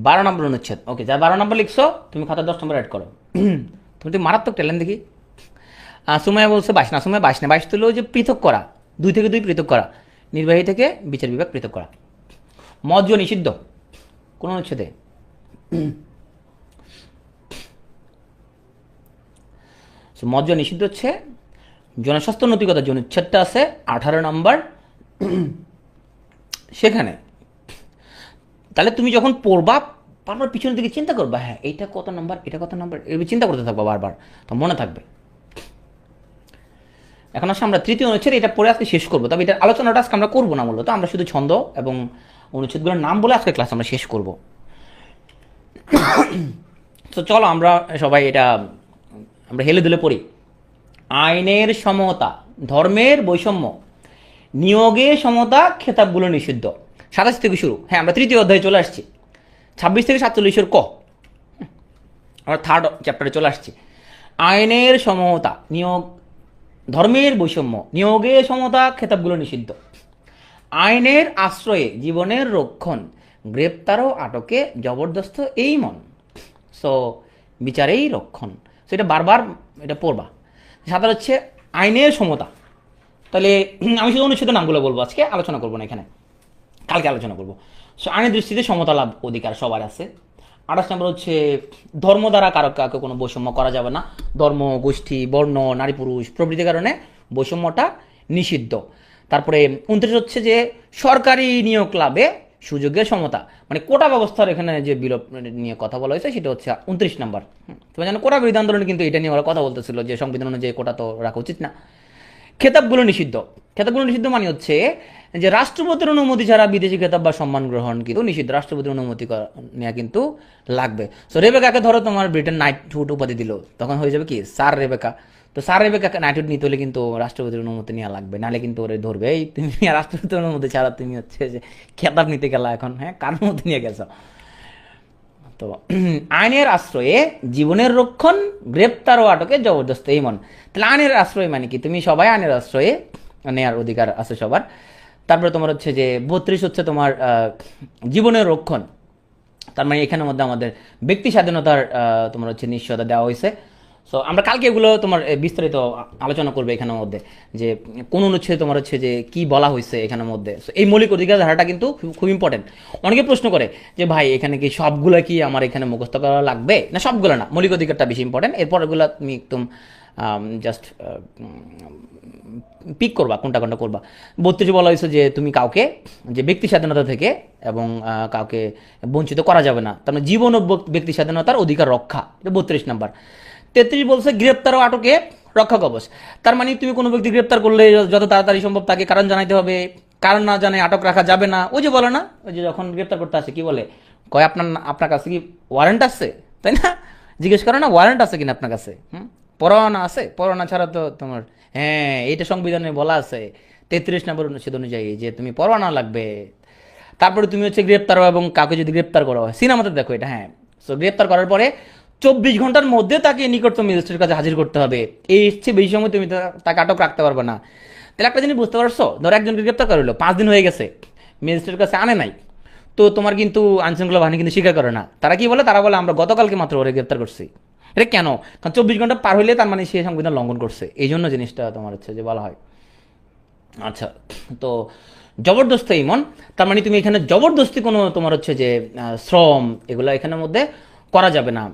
বারো নম্বর অনুচ্ছেদ। ওকে, যা 12 নম্বর লিখছো তুমি খাতায় 10 নম্বর অ্যাড করো। তুমি মারাত্মক ট্যালেন্ট দেখি। সুমাইয়া বলছে 22 না, সুমাইয়া 22 না, 22 তুলো যে পৃথক করা, 2 থেকে 2 পৃথক করা, নির্বাহী থেকে বিচার বিভাগ পৃথক করা। মদ্য নিষিদ্ধ কোন অনুচ্ছেদে? মদ্য নিষিদ্ধ হচ্ছে জনস্বাস্থ্য নৈতিকতা যে অনুচ্ছেদটা আছে 18 নম্বর সেখানে। তাহলে তুমি যখন পড়বা বারবার পিছনের দিকে চিন্তা করবা, হ্যাঁ এইটা কত নম্বর, এটা কত নম্বর, এভাবে চিন্তা করতে থাকবা বারবার, তো মনে থাকবে। এখন আসলে আমরা তৃতীয় অনুচ্ছেদ, এটা পড়ে আজকে শেষ করবো। তবে এটার আলোচনাটা আজকে আমরা করবো না, মূলত আমরা শুধু ছন্দ এবং অনুচ্ছেদগুলোর নাম বলে আজকে ক্লাস আমরা শেষ করব। তো চলো আমরা সবাই এটা আমরা হেলে দুলে পড়ি। আইনের সমতা, ধর্মের বৈষম্য, নিয়োগে সমতা, খেতাবগুলো নিষিদ্ধ। 27 থেকে শুরু। হ্যাঁ, আমরা তৃতীয় অধ্যায়ে চলে আসছি। 26 থেকে 47 ক, আমরা থার্ড চ্যাপ্টারে চলে আসছি। আইনের সমতা, নিয়োগ, ধর্মের বৈষম্য, নিয়োগে সমতা, খেতাবগুলো নিষিদ্ধ। আইনের আশ্রয়ে জীবনের রক্ষণ, গ্রেপ্তার ও আটকে জবরদস্ত এই মন। সো বিচারেই রক্ষণ। সো এটা বারবার এটা পড়বা। সাঁতার হচ্ছে আইনের সমতা। তাহলে আমি শুধু অনুচ্ছেদের নামগুলো বলবো, আজকে আলোচনা করবো না, এখানে কালকে আলোচনা করবো। সো আইনের দৃষ্টিতে সমতা লাভ অধিকার সবার আছে। 28 নম্বর হচ্ছে ধর্ম দ্বারা কারো কাউকে কোনো বৈষম্য করা যাবে না। ধর্ম, গোষ্ঠী, বর্ণ, নারী পুরুষ প্রভৃতির কারণে বৈষম্যটা নিষিদ্ধ। তারপরে 29 হচ্ছে যে সরকারি নিয়োগ লাভে সুযোগের সমতা, মানে কোটা ব্যবস্থার এখানে যে বিলোপ নিয়ে কথা বলা হয়েছে সেটা হচ্ছে 29 নম্বর। তুমি জানো কোটা বিরোধী আন্দোলনে কিন্তু এটা নিয়ে ওরা কথা বলতেছিল যে সংবিধান অনুযায়ী কোটা তো রাখা উচিত না। খেতাবগুলো নিষিদ্ধ। খেতাবগুলো নিষিদ্ধ মানে হচ্ছে যে রাষ্ট্রপতির অনুমতি ছাড়া বিদেশি খেতাব বা সম্মান গ্রহণ কিন্তু নিষিদ্ধ, রাষ্ট্রপতির অনুমতি নেওয়া কিন্তু লাগবে। সো রেবেকাকে ধরো তোমার ব্রিটেন নাইটহুড উপাধি দিল, তখন হয়ে যাবে কি স্যার রেবেকা। তো স্যার রেবেকাকে নাইটহুড নিতে হলে কিন্তু রাষ্ট্রপতির অনুমতি নেওয়া লাগবে, নাহলে কিন্তু ওরে ধরবে, এই তুমি রাষ্ট্রপতির অনুমতি ছাড়া তুমি হচ্ছে যে খেতাব নিতে গেলা এখন, হ্যাঁ কার অনুমতি নিয়ে গেছো। তো আইনের আশ্রয়ে জীবনের রক্ষণ, গ্রেপ্তার ও আটকে জবরদস্ত ইমন। তাহলে আইনের আশ্রয় মানে কি, তুমি সবাই আইনের আশ্রয়ে নেওয়ার অধিকার আছে সবার। তারপরে তোমার হচ্ছে যে 32 হচ্ছে তোমার জীবনের রক্ষণ, তার মানে এখানের মধ্যে আমাদের ব্যক্তি স্বাধীনতার তোমার হচ্ছে নিশ্চয়তা দেওয়া হয়েছে। সো আমরা কালকে এগুলো তোমার বিস্তারিত আলোচনা করবো এখানের মধ্যে, যে কোন অনুচ্ছেদে তোমার হচ্ছে যে কি বলা হয়েছে এখানের মধ্যে। সো এই মৌলিক অধিকার ধারাটা কিন্তু খুব ইম্পর্টেন্ট। অনেকে প্রশ্ন করে যে ভাই এখানে কি সবগুলো কি আমার এখানে মুখস্থ করা লাগবে, না সবগুলো না, মৌলিক অধিকারটা বেশি ইম্পর্টেন্ট, এরপর এগুলো তুমি একদম জাস্ট পিক করবা কোনটা কোনটা করবা। 32 বলা হয়েছে যে তুমি কাউকে যে ব্যক্তি স্বাধীনতা থেকে এবং কাউকে বঞ্চিত করা যাবে না, তার মানে জীবন ও ব্যক্তি স্বাধীনতার অধিকার রক্ষা, এটা 32 নম্বর। 33 বলছে গ্রেপ্তার ও আটকে রক্ষা কবচ, তার মানে তুমি কোনো ব্যক্তি গ্রেপ্তার করলে যত তাড়াতাড়ি সম্ভব তাকে কারণ জানাইতে হবে, কারণ না জানে আটক রাখা যাবে না। ওই যে বলে না, ওই যে যখন গ্রেপ্তার করতে আসে কি বলে, কয় আপনার আপনার কাছে কি ওয়ারেন্ট আছে, তাই না, জিজ্ঞেস করে না ওয়ারেন্ট আছে কিনা আপনার কাছে, পরোয়ানা আছে, পরোয়ানা ছাড়া তো তোমার, হ্যাঁ এটা সংবিধানে বলা আছে 33 নম্বর অনুচ্ছেদ অনুযায়ী যে তুমি পরোয়ানা লাগবে। তারপরে তুমি হচ্ছে গ্রেপ্তার এবং কাউকে যদি গ্রেপ্তার করা হয়, সিনেমাতে দেখো এটা, হ্যাঁ। সো গ্রেপ্তার করার পরে 24 ঘন্টার মধ্যে তাকে নিকটতম ম্যাজিস্ট্রেটের কাছে হাজির করতে হবে, এই চেয়ে বেশি সময় তুমি তাকে আটক রাখতে পারবে না। তাহলে একটা জিনিস বুঝতে পারছো, ধরো একজনকে গ্রেপ্তার করা হলো, 5 দিন হয়ে গেছে, ম্যাজিস্ট্রেটের কাছে আনে নাই, তো তোমার কিন্তু আইনশৃঙ্খলা বাহিনী কিন্তু স্বীকার করে না। তারা কি বলে, তারা বলে আমরা গতকালকে মাত্র ওরে গ্রেপ্তার করছি। এটা কেন, কারণ 24 ঘন্টা পার হইলে তার মানে সে সংবিধান লঙ্ঘন করছে, এই জন্য জিনিসটা তোমার হচ্ছে যে বলা হয়। আচ্ছা, তো জবরদস্ত ইমন, তার মানে তুমি এখানে জবরদস্তি কোনো তোমার হচ্ছে যে শ্রম এগুলো এখানের মধ্যে করা যাবে না।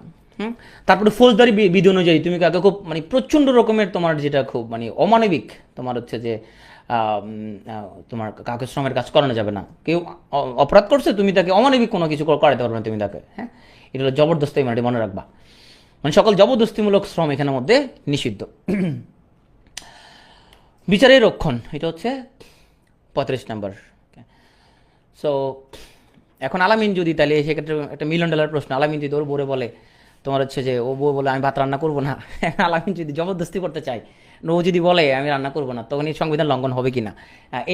তারপরে ফৌজদারি বিধি অনুযায়ী তুমি কাউকে খুব মানে প্রচণ্ড রকমের তোমার যেটা খুব মানে অমানবিক তোমার হচ্ছে যে তোমার কাউকে শ্রমের কাজ করানো যাবে না। কেউ অপরাধ করছে, তুমি তাকে অমানবিক কোনো কিছু করাতে পারবে না তুমি তাকে, হ্যাঁ এটা হলো জবরদস্তি ইমন, এটা মনে রাখবা। মানে সকল জবরদস্তিমূলক শ্রম এখানের মধ্যে নিষিদ্ধ। বিচারের রক্ষণ, এটা হচ্ছে 35 নম্বর। সো এখন আলামিন যদি, তাহলে সেক্ষেত্রে একটা $1,000,000 প্রশ্ন, আলামিন যদি ওর বউরে বলে তোমার হচ্ছে যে, ও বউ বলে আমি ভাত রান্না করবো না, আলামিন যদি জবরদস্তি করতে চায়, ও যদি বলে আমি রান্না করবো না, তখন এই সংবিধান লঙ্ঘন হবে কিনা,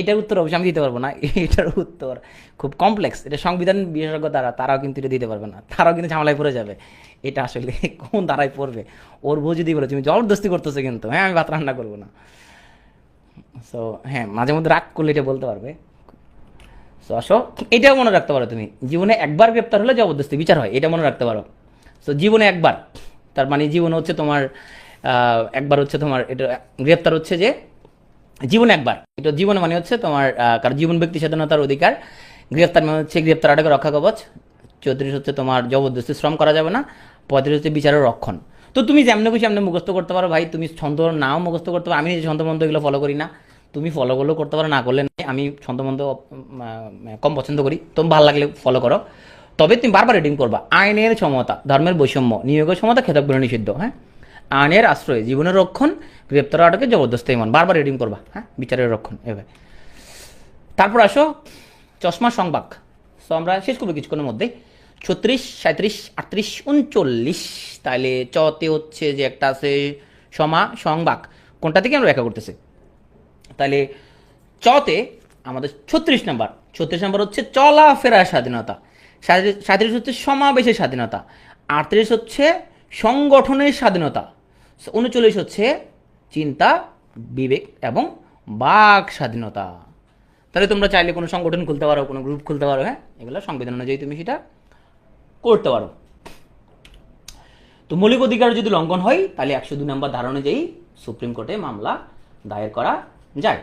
এটার উত্তর অবশ্যই আমি দিতে পারবো না, এটার উত্তর খুব কমপ্লেক্স, এটা সংবিধান বিশেষজ্ঞ তারাও কিন্তু এটা দিতে পারবে না, তারাও কিন্তু ঝামেলায় পড়ে যাবে, এটা আসলে কোন ধারায় পড়বে। ওর বউ যদি বলে তুমি জবরদস্তি করতেছো কিন্তু, হ্যাঁ আমি ভাত রান্না করবো না, সো হ্যাঁ মাঝে মধ্যে রাগ করলে এটা বলতে পারবে। সো আসো, এটাও মনে রাখতে পারো, তুমি জীবনে একবার গ্রেপ্তার হলে জবরদস্তি বিচার হয়, এটা মনে রাখতে পারো। সো জীবনে একবার, তার মানে জীবনে হচ্ছে তোমার একবার হচ্ছে তোমার এটা গ্রেপ্তার হচ্ছে যে জীবনে একবার, এটা জীবনে মানে হচ্ছে তোমার কারণ জীবন ব্যক্তি স্বাধীনতার অধিকার, গ্রেপ্তার মানে হচ্ছে গ্রেপ্তার আটকে রক্ষা কবচ, 34 হচ্ছে তোমার জবরদস্তি শ্রম করা যাবে না, 35 হচ্ছে বিচারের রক্ষণ। তো তুমি যেমনি খুশি এমনি মুখস্থ করতে পারো ভাই, তুমি ছন্দ নাও মুখস্থ করতে পারো, আমি ছন্দমন্দ এগুলো ফলো করি না, তুমি ফলো করলেও করতে পারো, না করলে নাই, আমি ছন্দমন্দ কম পছন্দ করি, তুমি ভালো লাগলে ফলো করো, তবে তুমি বারবার রিডিং করবা। আইনের সমতা, ধর্মের বৈষম্য, নিয়োগের সমতা, খেতাবগুলো নিষিদ্ধ, হ্যাঁ আইনের আশ্রয়, জীবনের রক্ষণ, গ্রেপ্তার আটকে জবরদস্তি ইমন, বারবার রিডিং করবা, হ্যাঁ বিচারের রক্ষণ এভাবে। তারপর আসো চশমা সংবাক। সো আমরা শেষ করবো কিছুক্ষণের মধ্যে। 36, 37, 38, 39, তাহলে চতে হচ্ছে যে একটা আছে সংবাক, কোনটা থেকে আমরা ব্যাখ্যা করতেছি, তাহলে চতে আমাদের 36 নম্বর হচ্ছে চলাফেরার স্বাধীনতা, 37 হচ্ছে সমাবেশের স্বাধীনতা, 38 হচ্ছে সংগঠনের স্বাধীনতা, 39 হচ্ছে চিন্তা, বিবেক এবং বাক স্বাধীনতা। তাহলে তোমরা চাইলে কোনো সংগঠন খুলতে পারো, কোনো গ্রুপ খুলতে পারো, হ্যাঁ এগুলো সংবিধান অনুযায়ী তুমি সেটা করতে পারো। তো মৌলিক অধিকার যদি লঙ্ঘন হয় তাহলে 102 নম্বর ধারা অনুযায়ী সুপ্রিম কোর্টে মামলা দায়ের করা যায়।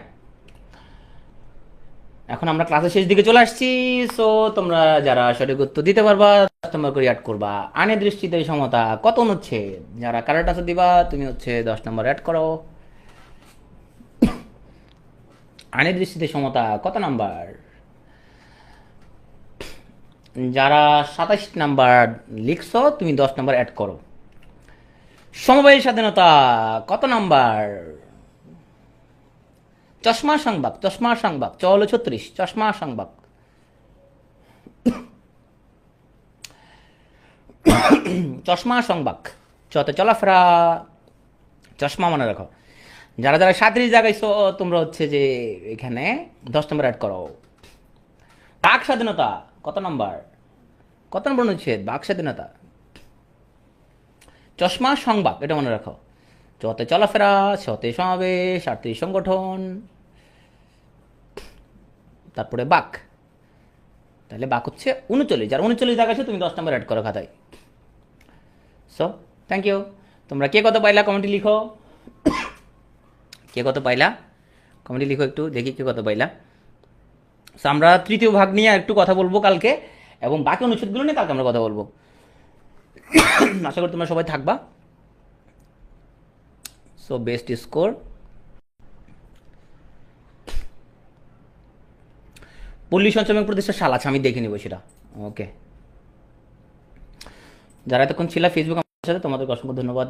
এখন আমরা ক্লাসের শেষ দিকে চলে আসছি। সো তোমরা যারা সঠিক উত্তর দিতে পারবা 10 নম্বর করে অ্যাড করবা। আইনের দৃষ্টিতে সমতা কত অনুচ্ছেদ, যারা কারেক্ট আছে দিবা তুমি হচ্ছে 10 নম্বর অ্যাড করো। আইনের দৃষ্টিতে সমতা কত নাম্বার? যারা 27 নাম্বার লিখছো তুমি 10 নাম্বার অ্যাড করো। সমবায় স্বাধীনতা কত নাম্বার? চশমা সংবাদ, চশমা সংবাদ, চ হলো 36, চশমা সংবাদ। চশমা সংবাদ, চতে চলাফেরা, চশমা মনে রাখো। যারা যারা 37 জায়গায়ছো তোমরা হচ্ছে যে এখানে 10 নম্বর অ্যাড করো। বাক স্বাধীনতা কত নম্বর? কত নম্বর অনুচ্ছেদ? বাক স্বাধীনতা। চশমা সংবাদ এটা মনে রাখো। চতে চলাফেরা, ছতে সমাবেশ, 38 সংগঠন, তারপরে বাক। তাহলে বাক হচ্ছে 39। যার 39 জায়গা আছে তুমি 10 নম্বর অ্যাড করো খাতায়। So thank you. তোমরা কে কত পাইলা কমেন্টে লিখো। কে কত পাইলা কমেন্টে লিখো, একটু দেখি কে কত পাইলা। সো আমরা তৃতীয় ভাগ নিয়ে একটু কথা বলবো কালকে, এবং বাকি অনুচ্ছেদগুলো নিয়ে কালকে আমরা কথা বলবো। আশা করি তোমরা সবাই থাকবা। সো বেস্ট স্কোর পল্লী সঞ্চয় ব্যাংক প্রতিষ্ঠা সাল আছে, আমি দেখে নিব সেটা। ওকে, যারা এতক্ষণ ছিল ফেসবুক আমার সাথে তোমাদেরকে অসংখ্য ধন্যবাদ।